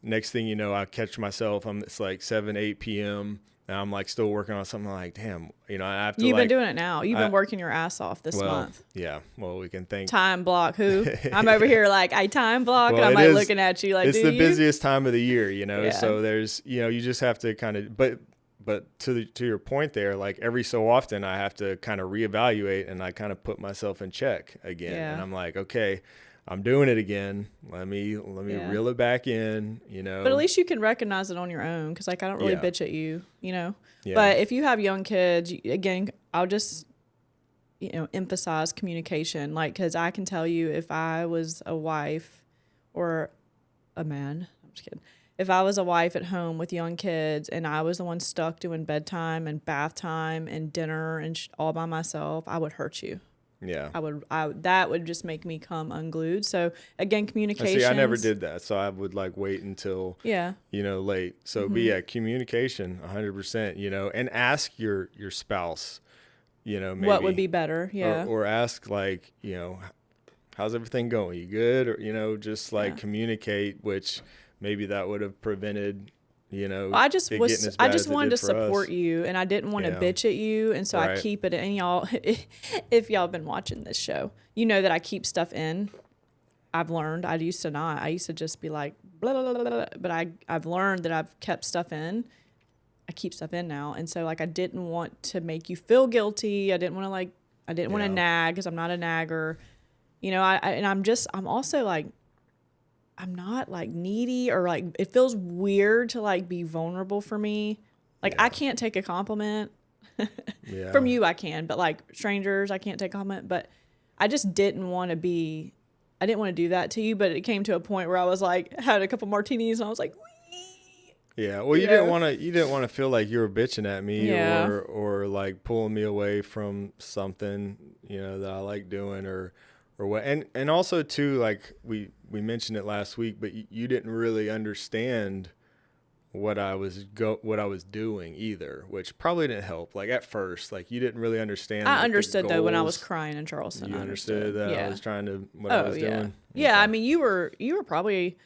next thing you know, I catch myself, it's like 7, 8 p.m. and I'm like still working on something. Like, damn, I have to. You've been doing it now. You've been working your ass off this month. Yeah. Well, we can thank time block. Who? I'm over here like I time block, and I'm like looking at you like. It's the busiest time of the year, Yeah. So there's you just have to kind of But to your point there, like every so often I have to kind of reevaluate and I kind of put myself in check again. Yeah. And I'm like, okay, I'm doing it again. Let me reel it back in, But at least you can recognize it on your own. Cause I don't really bitch at you, Yeah. But if you have young kids, again, I'll just, emphasize communication. Cause I can tell you if I was a wife or a man, I'm just kidding. If I was a wife at home with young kids and I was the one stuck doing bedtime and bath time and dinner and all by myself, I would hurt you. Yeah. That would just make me come unglued. So again, communication. See, I never did that. So I would wait until, late. So Mm-hmm. Communication 100%, and ask your spouse, maybe what would be better. Yeah. Or ask how's everything going? You good? Or, just communicate, which maybe that would have prevented, I just wanted to support you, and I didn't want to bitch at you, and so Right. I keep it. And y'all, if y'all have been watching this show, you know that I keep stuff in. I've learned. I used to not. I used to just be like blah blah blah blah. But I've learned that I've kept stuff in, I keep stuff in now. And so like, I didn't want to make you feel guilty. I didn't want to nag, because I'm not a nagger, you know, I'm also like, I'm not like needy, or like, it feels weird to like be vulnerable for me. Like I can't take a compliment from you. I can, but like strangers, I can't take a compliment, but I just didn't want to do that to you. But it came to a point where I was like, had a couple martinis and I was like, wee. Yeah. Well, you didn't want to feel like you were bitching at me or like pulling me away from something, you know, that I like doing or what. And also too, like we mentioned it last week, but you didn't really understand what I was doing either, which probably didn't help. Like at first, like you didn't really understand. I understood though when I was crying in Charleston. You understood that I was trying to I was doing. Yeah, okay. I mean, you were probably.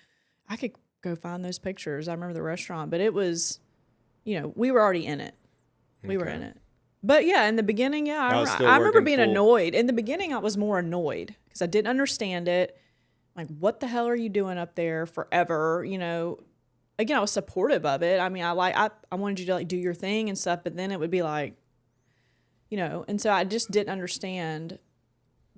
I could go find those pictures. I remember the restaurant, but it was, you know, we were already in it. We were in it. But yeah, in the beginning, I remember being annoyed. In the beginning, I was more annoyed because I didn't understand it. Like, what the hell are you doing up there forever? You know. Again, I was supportive of it. I mean, I wanted you to like do your thing and stuff, but then it would be like, you know, and so I just didn't understand.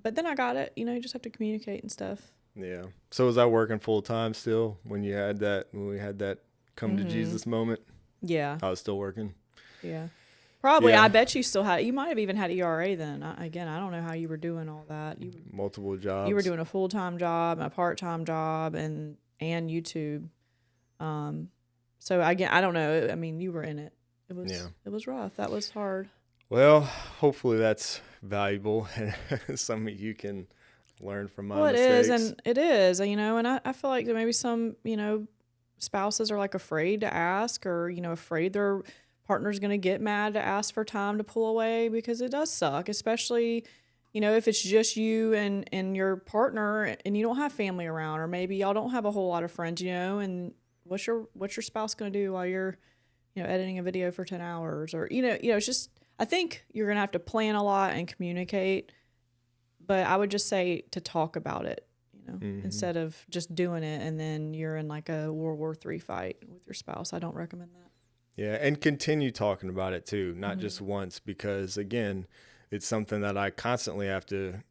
But then I got it. You know, you just have to communicate and stuff. Yeah. So was that working full time still when we had that come to Jesus moment? Yeah. I was still working. Yeah. Probably. Yeah. I bet you still had. You might have even had ERA then. I don't know how you were doing all that. Multiple jobs. You were doing a full-time job, a part-time job, and YouTube. So again, I don't know. I mean, you were in it. It was rough. That was hard. Well, hopefully that's valuable and something you can learn from my mistakes. It is, you know, and I feel like that maybe some, you know, spouses are like afraid to ask, or, you know, afraid their partner's going to get mad to ask for time to pull away, because it does suck, especially, you know, if it's just you and your partner and you don't have family around, or maybe y'all don't have a whole lot of friends, you know, and what's your spouse going to do while you're, you know, editing a video for 10 hours, or, you know, it's just, I think you're going to have to plan a lot and communicate, but I would just say to talk about it, you know, instead of just doing it and then you're in like a World War III fight with your spouse. I don't recommend that. Yeah. And continue talking about it too, not just once, because again, it's something that I constantly have to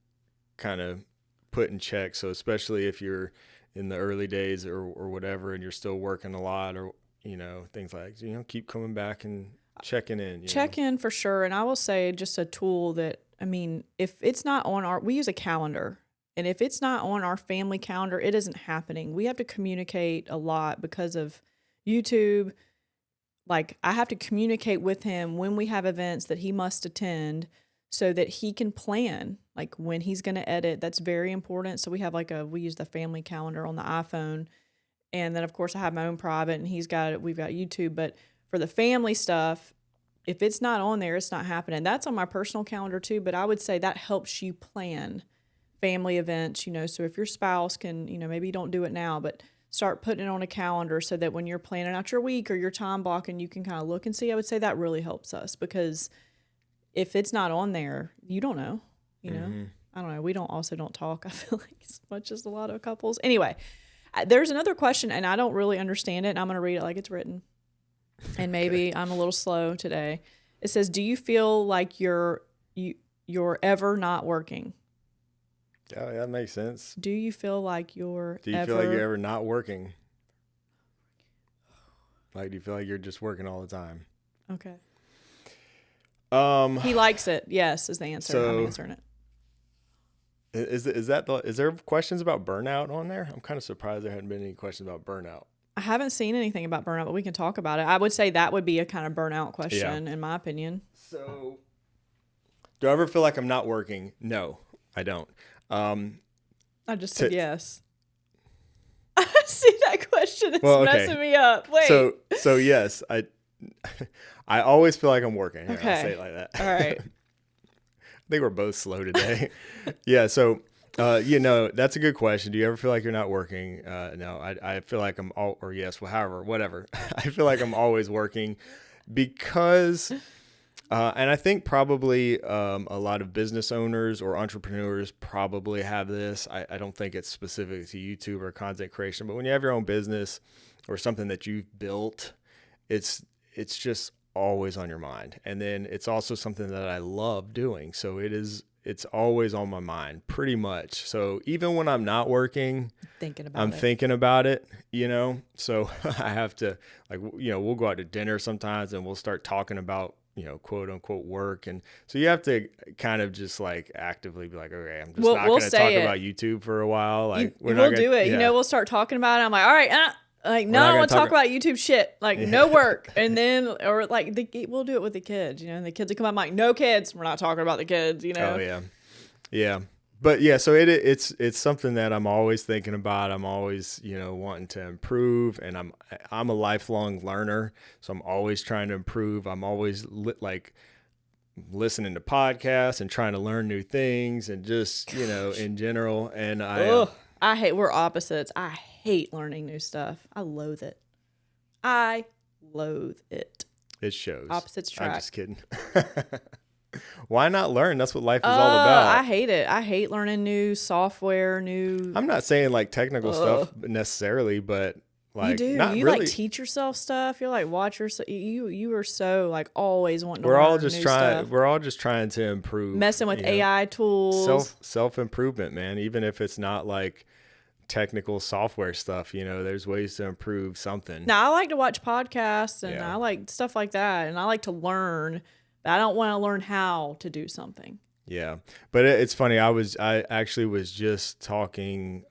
kind of put in check. So especially if you're in the early days or whatever, and you're still working a lot, or, you know, things like, you know, keep coming back and checking in. Check in for sure. And I will say just a tool that, I mean, if it's not on we use a calendar, and if it's not on our family calendar, it isn't happening. We have to communicate a lot because of YouTube. Like, I have to communicate with him when we have events that he must attend, so that he can plan like when he's going to edit. That's very important. So we have we use the family calendar on the iPhone. And then of course I have my own private, and we've got YouTube, but for the family stuff, if it's not on there, it's not happening. That's on my personal calendar too, but I would say that helps you plan family events, you know, so if your spouse can, you know, maybe you don't do it now, but start putting it on a calendar so that when you're planning out your week or your time block, and you can kind of look and see. I would say that really helps us, because if it's not on there, you don't know, you know. I don't know. We don't talk, I feel like, as much as a lot of couples. Anyway, there's another question, and I don't really understand it, and I'm going to read it like it's written. And maybe I'm a little slow today. It says, do you feel like you're ever not working? Oh, that makes sense. Do you feel like you're Do you feel like you're ever not working? Like, do you feel like you're just working all the time? Okay. He likes it. Yes, is the answer. So, I'm answering it. Is there questions about burnout on there? I'm kind of surprised there hadn't been any questions about burnout. I haven't seen anything about burnout, but we can talk about it. I would say that would be a kind of burnout question, in my opinion. So, do I ever feel like I'm not working? No, I don't. I just said yes. I see that question. It's messing me up. Wait. So yes, I always feel like I'm working. Here, okay. I'll say it like that. All right. I think we're both slow today. Yeah. So, you know, that's a good question. Do you ever feel like you're not working? No, I feel like whatever. I feel like I'm always working, because, and I think probably a lot of business owners or entrepreneurs probably have this. I don't think it's specific to YouTube or content creation, but when you have your own business or something that you've built, it's just always on your mind. And then it's also something that I love doing. So it's always on my mind pretty much. So even when I'm not working, I'm thinking about it, so I have to we'll go out to dinner sometimes and we'll start talking about, quote unquote work. And so you have to kind of just like actively be like, okay, I'm just not going to talk about YouTube for a while. Like we'll do it. Yeah. We'll start talking about it. I'm like, all right. No, I don't want to talk about YouTube shit. Like, no work. And then, or like, we'll do it with the kids, and the kids will come up, I'm like, no kids. We're not talking about the kids, Oh, yeah. Yeah. But yeah, so it's something that I'm always thinking about. I'm always, wanting to improve, and I'm a lifelong learner. So I'm always trying to improve. I'm always listening to podcasts and trying to learn new things and just, in general. And we're opposites. I hate learning new stuff. I loathe it. It shows. Opposites track. I'm just kidding. Why not learn? That's what life is all about. I hate it. I hate learning new software, I'm not saying like technical stuff necessarily, but like you do. Not you really. Like teach yourself stuff. You like watch yourself. You are so like always wanting to We're learn all just new trying. stuff. We're all just trying to improve. Messing with AI tools. Self improvement, man. Even if it's not like technical software stuff, there's ways to improve something. Now I like to watch podcasts and I like stuff like that, and I like to learn. I don't want to learn how to do something. Yeah. But it's funny. I actually was just talking.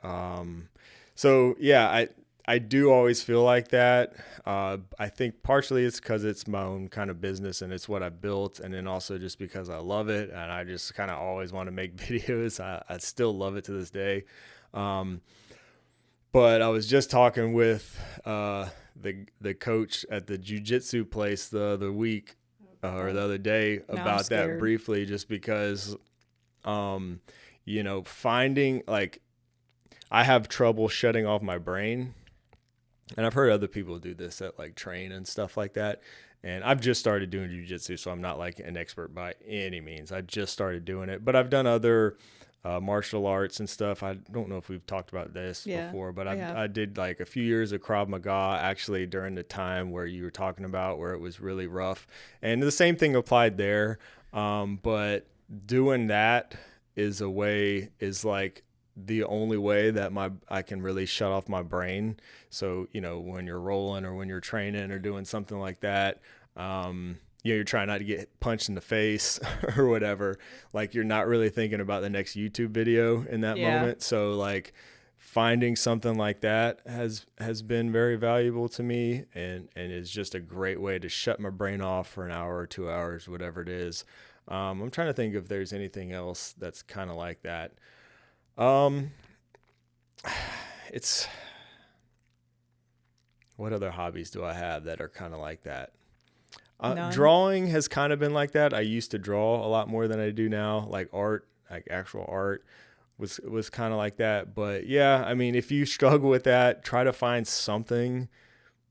I do always feel like that. I think partially it's because it's my own kind of business and it's what I built. And then also just because I love it. And I just kind of always want to make videos. I still love it to this day. But I was just talking with the coach at the jiu-jitsu place the other week. Or the other day about that briefly, just because, finding like I have trouble shutting off my brain, and I've heard other people do this at like train and stuff like that. And I've just started doing jiu-jitsu, so I'm not like an expert by any means. I just started doing it, but I've done other martial arts and stuff. I don't know if we've talked about this before, but I did like a few years of Krav Maga actually during the time where you were talking about where it was really rough. And the same thing applied there. But doing that is like the only way that I can really shut off my brain. So, when you're rolling or when you're training or doing something like that, you're trying not to get punched in the face or whatever. Like you're not really thinking about the next YouTube video in that moment. So like finding something like that has been very valuable to me and is just a great way to shut my brain off for an hour or 2 hours, whatever it is. I'm trying to think if there's anything else that's kind of like that. What other hobbies do I have that are kind of like that? Drawing has kind of been like that. I used to draw a lot more than I do now. Like art, like actual art was kind of like that. But yeah, I mean, if you struggle with that, try to find something,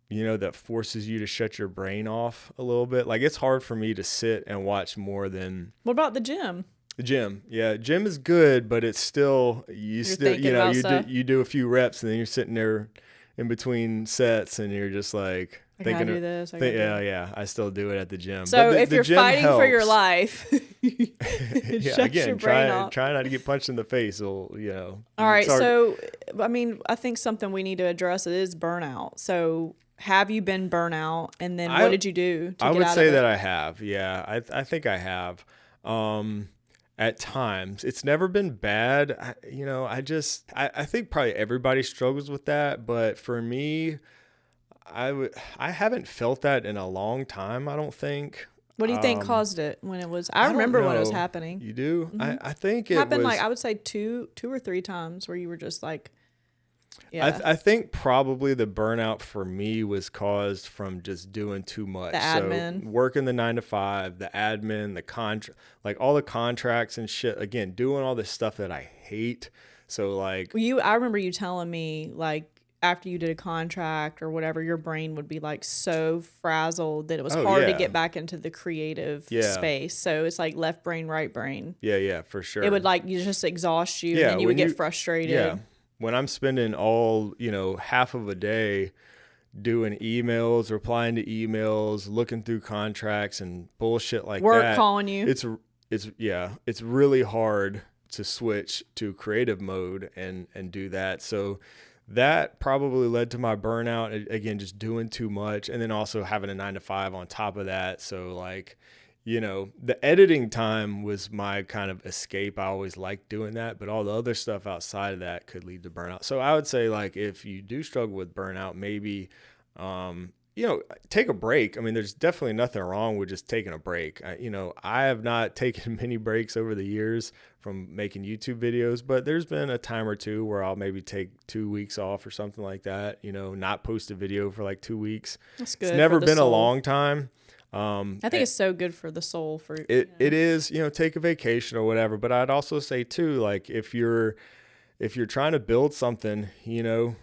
that forces you to shut your brain off a little bit. Like it's hard for me to sit and watch more than. What about the gym? The gym. Yeah. Gym is good, but it's still, you do a few reps and then you're sitting there in between sets and you're just like, I gotta do this. Yeah. I still do it at the gym. So if you're fighting for your life, shut your brain off. Try not to get punched in the face. All right. So, I mean, I think something we need to address is burnout. So have you been burnout? And then what did you do to I get would out say of it? that I have. Yeah, I think I have. At times. It's never been bad. I think probably everybody struggles with that. But for me, I haven't felt that in a long time, I don't think. What do you think caused it when it was? I remember when it was happening. You do? Mm-hmm. I think it happened was, like I would say two or three times where you were just like, yeah. I think probably the burnout for me was caused from just doing too much. The admin. So working the 9 to 5, the admin, the contract, like all the contracts and shit. Again, doing all this stuff that I hate. So like, I remember you telling me like, after you did a contract or whatever, your brain would be like so frazzled that it was hard to get back into the creative space. So it's like left brain, right brain. Yeah, for sure. It would like, you just exhaust you and then you would get frustrated. Yeah. When I'm spending all, half of a day doing emails, replying to emails, looking through contracts and bullshit like Work that. calling you. It's really hard to switch to creative mode and do that. So that probably led to my burnout. Again, just doing too much, and then also having a 9 to 5 on top of that. So like, the editing time was my kind of escape. I always liked doing that, but all the other stuff outside of that could lead to burnout. So I would say, like, if you do struggle with burnout, maybe, take a break. I mean, there's definitely nothing wrong with just taking a break. I have not taken many breaks over the years from making YouTube videos, but there's been a time or two where I'll maybe take 2 weeks off or something like that, not post a video for like 2 weeks. That's good. It's never been soul. a long time. I think it's so good for the soul. It is, take a vacation or whatever. But I'd also say too, like if you're trying to build something, you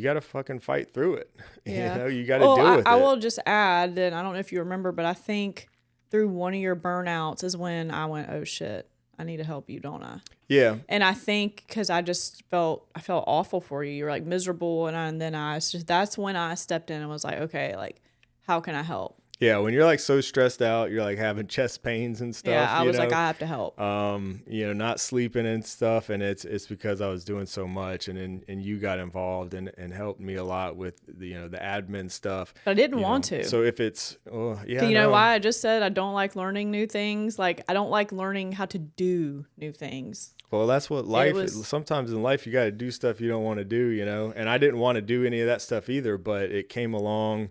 got to fucking fight through it. Yeah. You got to deal with it. I will just add that I don't know if you remember, but I think through one of your burnouts is when I went, oh shit, I need to help you, don't I? Yeah. And I think because I felt awful for you. You were like miserable, and then that's when I stepped in and was like, okay, like how can I help? Yeah, when you're like so stressed out, you're like having chest pains and stuff. Yeah, I was like, I have to help. Not sleeping and stuff, and it's because I was doing so much, and you got involved and helped me a lot with the admin stuff. But I didn't want to. So if it's you know why I just said I don't like learning new things. Like I don't like learning how to do new things. Well, that's what life is. Sometimes in life you got to do stuff you don't want to do, and I didn't want to do any of that stuff either, but it came along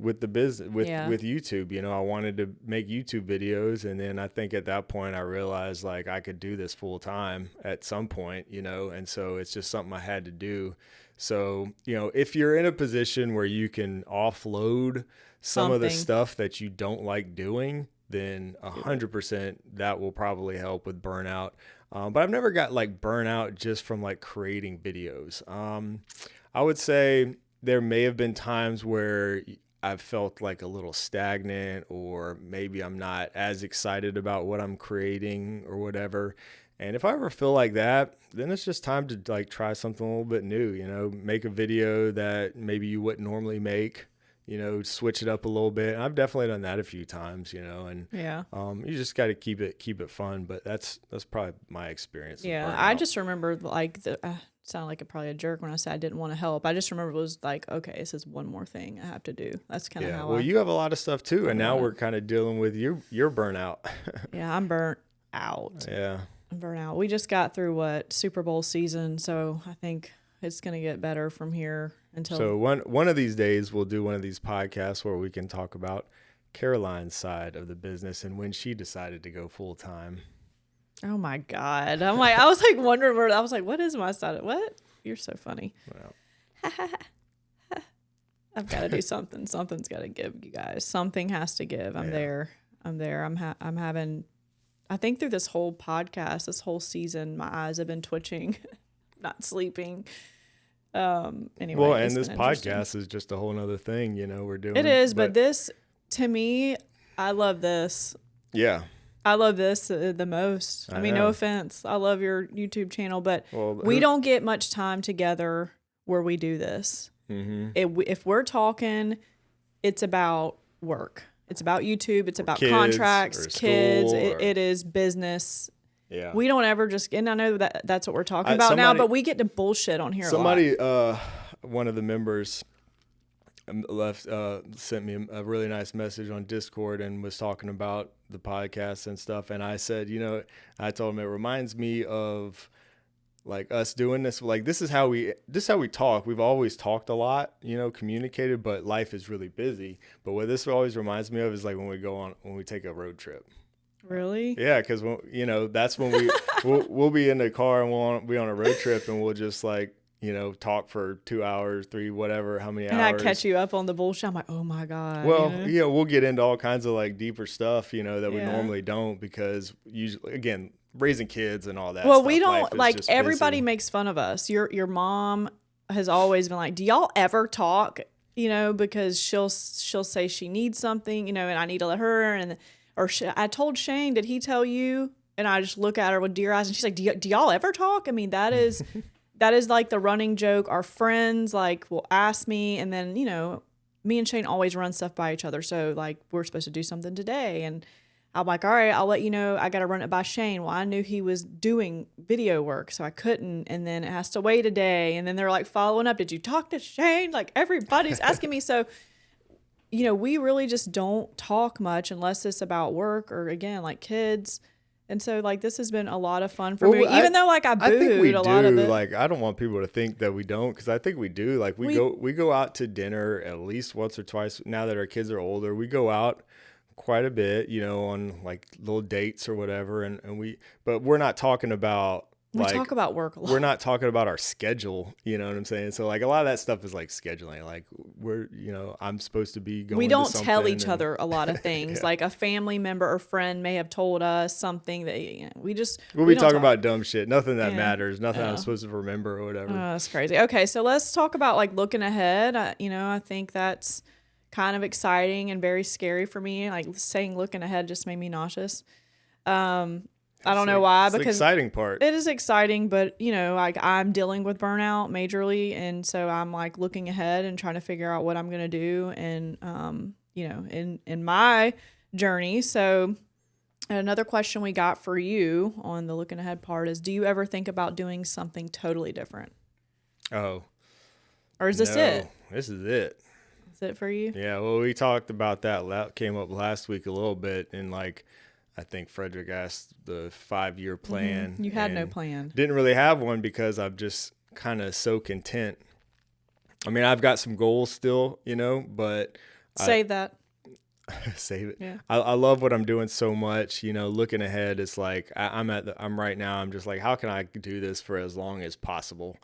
with the business, with YouTube. I wanted to make YouTube videos, and then I think at that point I realized like I could do this full time at some point, and so it's just something I had to do. So, if you're in a position where you can offload some of the stuff that you don't like doing, then 100% that will probably help with burnout. But I've never got like burnout just from like creating videos. I would say there may have been times where I've felt like a little stagnant, or maybe I'm not as excited about what I'm creating or whatever. And if I ever feel like that, then it's just time to like try something a little bit new, make a video that maybe you wouldn't normally make, switch it up a little bit. And I've definitely done that a few times, and you just got to keep it fun. But that's probably my experience. Yeah. I just remember like sound like probably a jerk when I said I didn't want to help. I just remember it was like, okay, this is one more thing I have to do. That's kind of how. Well, you have a lot of stuff too, and now we're kind of dealing with your burnout. Yeah, I'm burnt out. Yeah, I'm burnt out. We just got through Super Bowl season, so I think it's gonna get better from here until. So one of these days we'll do one of these podcasts where we can talk about Caroline's side of the business and when she decided to go full time. Oh my God. I was like wondering where, I was like, what is my side? What? You're so funny. Well. I've got to do something. Something's got to give, you guys. Something has to give. I'm there. I'm having, I think through this whole podcast, this whole season, my eyes have been twitching, not sleeping. Anyway. Well, and this podcast is just a whole nother thing, we're doing. It is, but this, to me, I love this. Yeah. I love this the most. I mean, no offense. I love your YouTube channel, but we don't get much time together where we do this. Mm-hmm. If we're talking, it's about work. It's about YouTube. It's about contracts, kids. It is business. Yeah. We don't ever just, and I know that's what we're talking about now, but we get to bullshit on here a lot. One of the members sent me a really nice message on Discord and was talking about the podcast and stuff, and I said, I told him it reminds me of like us doing this, like this is how we talk. We've always talked a lot, communicated, but life is really busy. But what this always reminds me of is like when we take a road trip. Really? Yeah, because that's when we'll be in the car and we'll be on a road trip, and we'll just like talk for 2 hours, 3, whatever, how many hours. And I catch you up on the bullshit. I'm like, oh my God. Well, we'll get into all kinds of like deeper stuff, that we normally don't, because usually, again, raising kids and all that. Well, stuff, we don't like everybody busy. Makes fun of us. Your mom has always been like, do y'all ever talk? Because she'll say she needs something, and I need to let her, I told Shane, did he tell you? And I just look at her with deer eyes, and she's like, do y'all ever talk? I mean, that is that is like the running joke. Our friends like will ask me, and then, me and Shane always run stuff by each other. So like we're supposed to do something today, and I'm like, all right, I'll let you know. I got to run it by Shane. Well, I knew he was doing video work, so I couldn't. And then it has to wait a day. And then they're like following up. Did you talk to Shane? Like everybody's asking me. So, we really just don't talk much unless it's about work or, again, like kids. And so, like, this has been a lot of fun for me, even though, like, I booed a lot of it. Like, I don't want people to think that we don't, because I think we do. Like, we go out to dinner at least once or twice. Now that our kids are older, we go out quite a bit, on like little dates or whatever. But we're not talking about, we talk about work a lot. We're not talking about our schedule. You know what I'm saying? So like a lot of that stuff is like scheduling. Like I'm supposed to be going. We don't tell each other a lot of things. Yeah. Like a family member or friend may have told us something that we'll be talking about dumb shit. Nothing that matters. Nothing I'm supposed to remember or whatever. That's crazy. Okay, so let's talk about like looking ahead. I think that's kind of exciting and very scary for me. Like saying looking ahead just made me nauseous. I don't know why, because the exciting part. It is exciting, but like I'm dealing with burnout majorly, and so I'm like looking ahead and trying to figure out what I'm gonna do, and in my journey. So another question we got for you on the looking ahead part is: do you ever think about doing something totally different? Oh, or is this it? This is it. Is it for you? Yeah. Well, we talked about that. That came up last week a little bit, and like, I think Frederick asked the 5-year plan. You had no plan. Didn't really have one because I'm just kind of so content. I mean, I've got some goals still, but save that. Save it. Yeah. I love what I'm doing so much. Looking ahead, it's like I'm right now. I'm just like, how can I do this for as long as possible?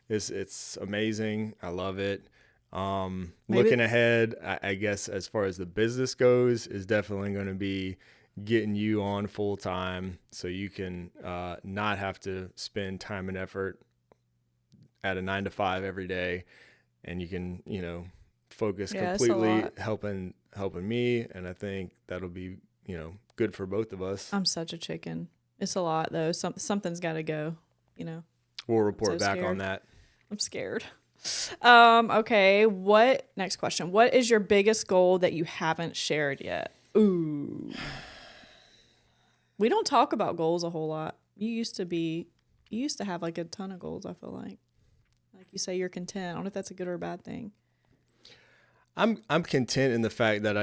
It's amazing. I love it. Looking ahead, I guess as far as the business goes, is definitely going to be getting you on full time so you can not have to spend time and effort at a 9-to-5 every day, and you can focus completely helping me, and I think that'll be good for both of us. I'm such a chicken. It's a lot though. Something's got to go. We'll report back on that. I'm scared. Okay. Next question. What is your biggest goal that you haven't shared yet? Ooh. We don't talk about goals a whole lot. You used to have like a ton of goals, I feel like. Like you say you're content. I don't know if that's a good or a bad thing. I'm content in the fact that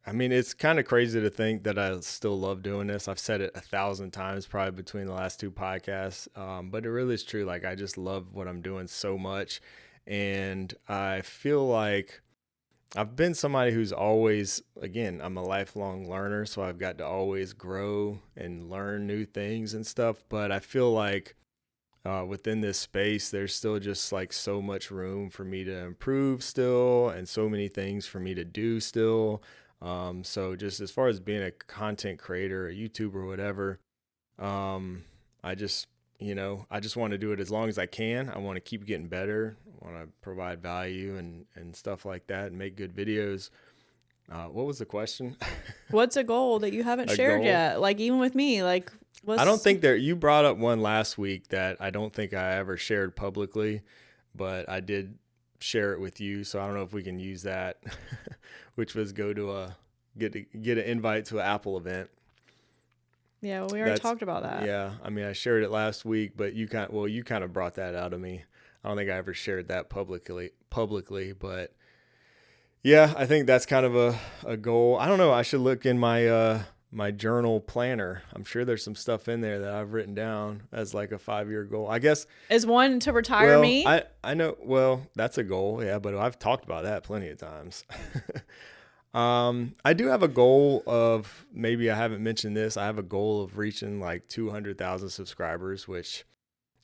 I mean, it's kind of crazy to think that I still love doing this. I've said it 1,000 times probably between the last 2 podcasts. But it really is true. Like, I just love what I'm doing so much. And I feel like I've been somebody who's always, again, I'm a lifelong learner, so I've got to always grow and learn new things and stuff. But I feel like within this space, there's still just like so much room for me to improve still, and so many things for me to do still. So just as far as being a content creator, a YouTuber, or whatever, I just want to do it as long as I can. I want to keep getting better. I want to provide value and stuff like that, and make good videos. What was the question? What's a goal that you haven't shared yet? Like, even with me, like, I don't think you brought up one last week that I don't think I ever shared publicly, but I did share it with you. So I don't know if we can use that, which was get an invite to an Apple event. Yeah, well, we already talked about that. Yeah, I mean, I shared it last week, but you kind of brought that out of me. I don't think I ever shared that publicly, but yeah, I think that's kind of a goal. I don't know. I should look in my journal planner. I'm sure there's some stuff in there that I've written down as like a 5-year goal. I guess is one to retire me. I know. Well, that's a goal. Yeah, but I've talked about that plenty of times. I do have a goal of, maybe I haven't mentioned this, I have a goal of reaching like 200,000 subscribers, which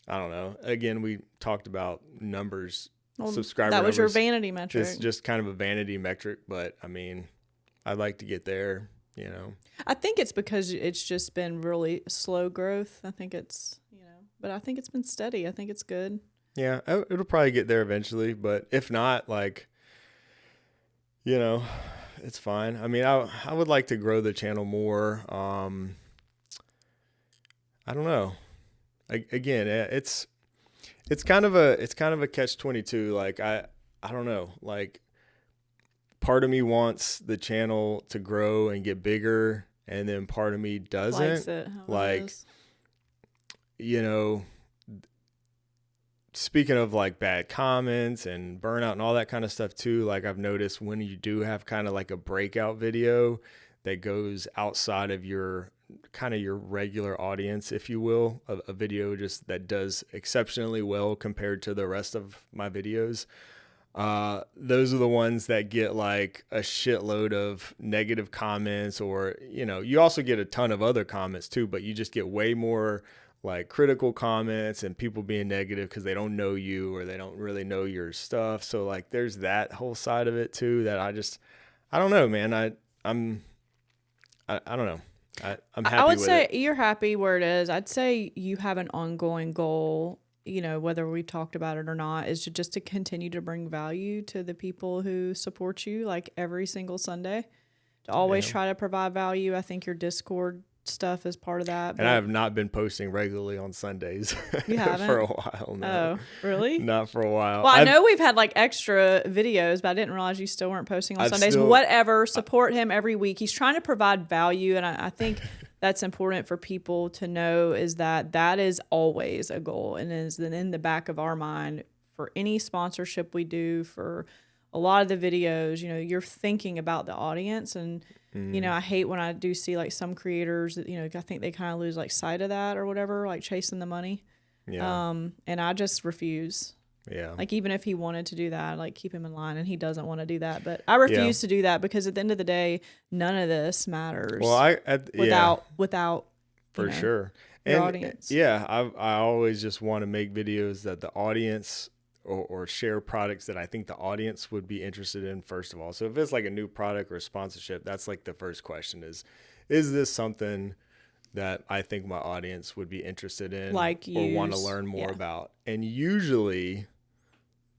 I don't know. Again, we talked about numbers, subscriber numbers. That was your vanity metric. It's just kind of a vanity metric, but I mean, I'd like to get there, I think it's because it's just been really slow growth. I think it's, but I think it's been steady. I think it's good. Yeah, it'll probably get there eventually, but if not, like, it's fine. I mean, I would like to grow the channel more. I don't know. Again, It's kind of a catch-22. Like I don't know. Like part of me wants the channel to grow and get bigger, and then part of me doesn't. Likes it. How it Like, is. you know, speaking of like bad comments and burnout and all that kind of stuff too, like I've noticed when you do have kind of like a breakout video that goes outside of your kind of your regular audience, if you will, a video just that does exceptionally well compared to the rest of my videos. Those are the ones that get like a shitload of negative comments, or, you know, you also get a ton of other comments too, but you just get way more like critical comments and people being negative because they don't know you or they don't really know your stuff. So like there's that whole side of it too that I don't know, man. I don't know. I'm happy I would with say it. you're happy where it is. I'd say you have an ongoing goal, you know, whether we've talked about it or not, is to continue to bring value to the people who support you, like every single Sunday, to always try to provide value. I think your Discord stuff is part of that. And I have not been posting regularly on Sundays You haven't? for a while. No. Oh, really? Not for a while. Well, I know we've had like extra videos, but I didn't realize you still weren't posting on Sundays. Whatever, support him every week. He's trying to provide value, and I think that's important for people to know, is that is always a goal, and is then in the back of our mind for any sponsorship we do, for a lot of the videos, you know, you're thinking about the audience. And you know, I hate when I do see like some creators that, you know, I think they kind of lose like sight of that or whatever, like chasing the money. Yeah. And I just refuse. Yeah. Like even if he wanted to do that, like keep him in line, and he doesn't want to do that. But I refuse to do that, because at the end of the day, none of this matters. Well, without for you know, sure. your And audience. yeah, I always just want to make videos that the audience or share products that I think the audience would be interested in, first of all. So if it's like a new product or a sponsorship, that's like the first question is this something that I think my audience would be interested in, Like or want to use. learn more Yeah. about? And usually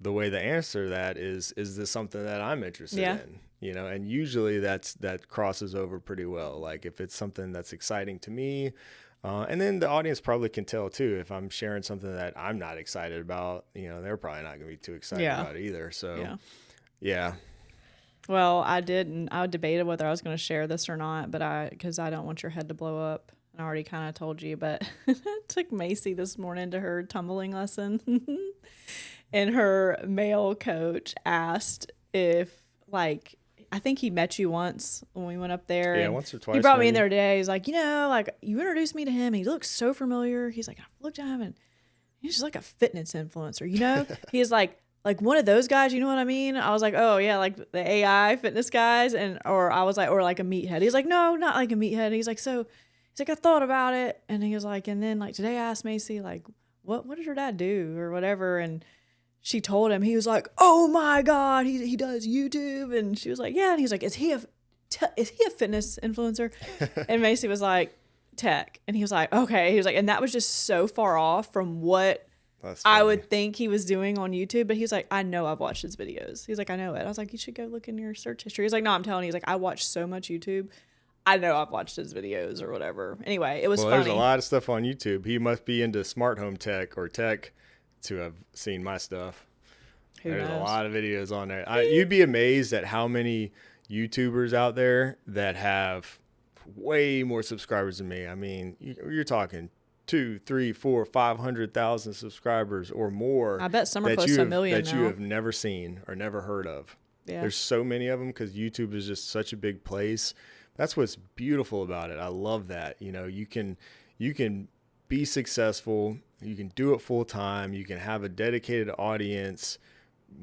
the way to answer that is this something that I'm interested in? You know, and usually that crosses over pretty well. Like if it's something that's exciting to me, and then the audience probably can tell too, if I'm sharing something that I'm not excited about, you know, they're probably not gonna be too excited about it either. So yeah. Well, I debated whether I was going to share this or not, but because I don't want your head to blow up. I already kind of told you, but I took Macy this morning to her tumbling lesson, and her male coach asked if, like, I think he met you once when we went up there. Yeah, and once or twice. He brought me in maybe. there today. He's like, you know, like you introduced me to him, and he looks so familiar. He's like, I looked at him, and he's just like a fitness influencer, you know? He's like one of those guys, you know what I mean? I was like, oh yeah, like the AI fitness guys, or I was like, or like a meathead. He's like, no, not like a meathead. He's like, I thought about it, and he was like, and then like today I asked Macy, like, what did your dad do or whatever, and she told him. He was like, oh my God, he does YouTube, and she was like, yeah, and he was like, is he a fitness influencer? And Macy was like, tech, and he was like, okay. He was like, and that was just so far off from what I would think he was doing on YouTube. But he's like, I know I've watched his videos. He's like, I know it. I was like, you should go look in your search history. He's like, no, I'm telling you. He's like, I watch so much YouTube. I know I've watched his videos or whatever. Anyway, it was funny. There's a lot of stuff on YouTube. He must be into smart home tech or tech to have seen my stuff. There's a lot of videos on there. You'd be amazed at how many YouTubers out there that have way more subscribers than me. I mean, you're talking 2, 3, 4, 500,000 subscribers or more. I bet some are close to 1 million that now. you have never seen or never heard of. Yeah. There's so many of them because YouTube is just such a big place. That's what's beautiful about it. I love that. You know, you can be successful. You can do it full time. You can have a dedicated audience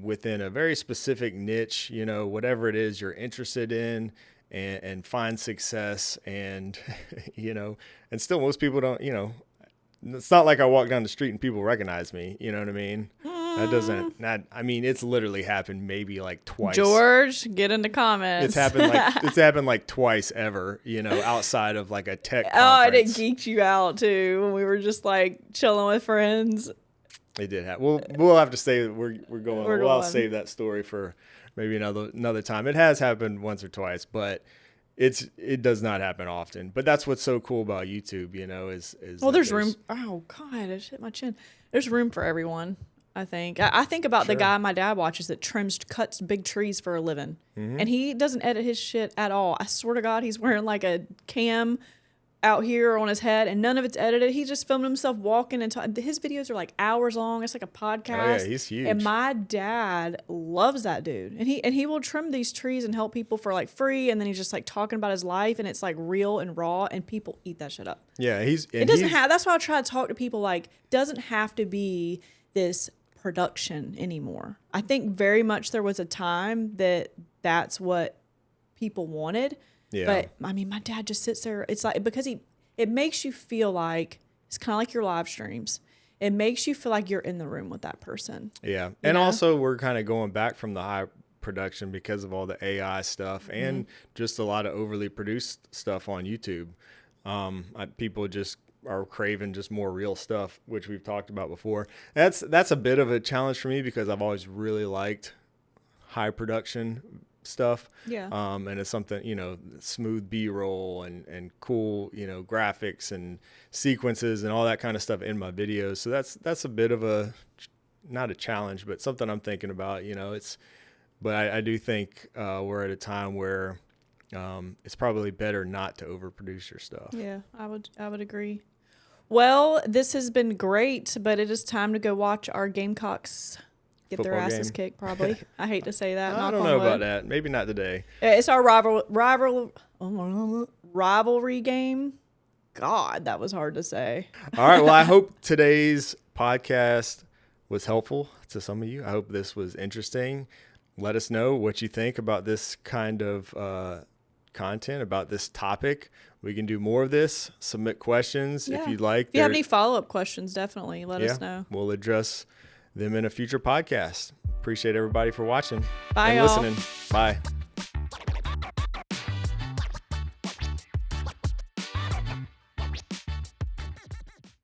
within a very specific niche, you know, whatever it is you're interested in, and find success. And, you know, and still most people don't, you know, it's not like I walk down the street and people recognize me. You know what I mean? I mean, it's literally happened maybe like twice. George, get in the comments. It's happened like twice ever, you know, outside of like a tech conference. Oh, and it geeked you out too when we were just like chilling with friends. It did happen. We'll have to say we'll going. save that story for maybe another time. It has happened once or twice, but it does not happen often, but that's what's so cool about YouTube, is Well, that there's room. Oh God, I just hit my chin. There's room for everyone. I think. I think about the guy my dad watches that cuts big trees for a living, and he doesn't edit his shit at all. I swear to God, he's wearing like a cam out here on his head, and none of it's edited. He just filmed himself walking and his videos are like hours long. It's like a podcast. Oh yeah, he's huge. And my dad loves that dude, and he will trim these trees and help people for like free, and then he's just like talking about his life, and it's like real and raw, and people eat that shit up. Yeah, That's why I try to talk to people like doesn't have to be this production anymore. I think very much there was a time that's what people wanted. Yeah. But I mean, my dad just sits there. It's like because it makes you feel like it's kind of like your live streams. It makes you feel like you're in the room with that person. Yeah. And also we're kind of going back from the high production because of all the AI stuff and just a lot of overly produced stuff on YouTube. People just are craving just more real stuff, which we've talked about before. That's a bit of a challenge for me because I've always really liked high production stuff. Yeah. And it's something, smooth B-roll and cool, graphics and sequences and all that kind of stuff in my videos. So that's a bit of not a challenge, but something I'm thinking about, but I do think we're at a time where it's probably better not to overproduce your stuff. Yeah, I would agree. Well, this has been great, but it is time to go watch our Gamecocks get Football their asses game. kicked, probably. I hate to say that. I don't know about that. Maybe not today. It's our rivalry game. God, that was hard to say. All right. Well, I hope today's podcast was helpful to some of you. I hope this was interesting. Let us know what you think about this kind of content, about this topic. We can do more of this. Submit questions if you'd like. If you have any follow-up questions, definitely let us know. We'll address them in a future podcast. Appreciate everybody for watching Bye, and y'all. listening. Bye.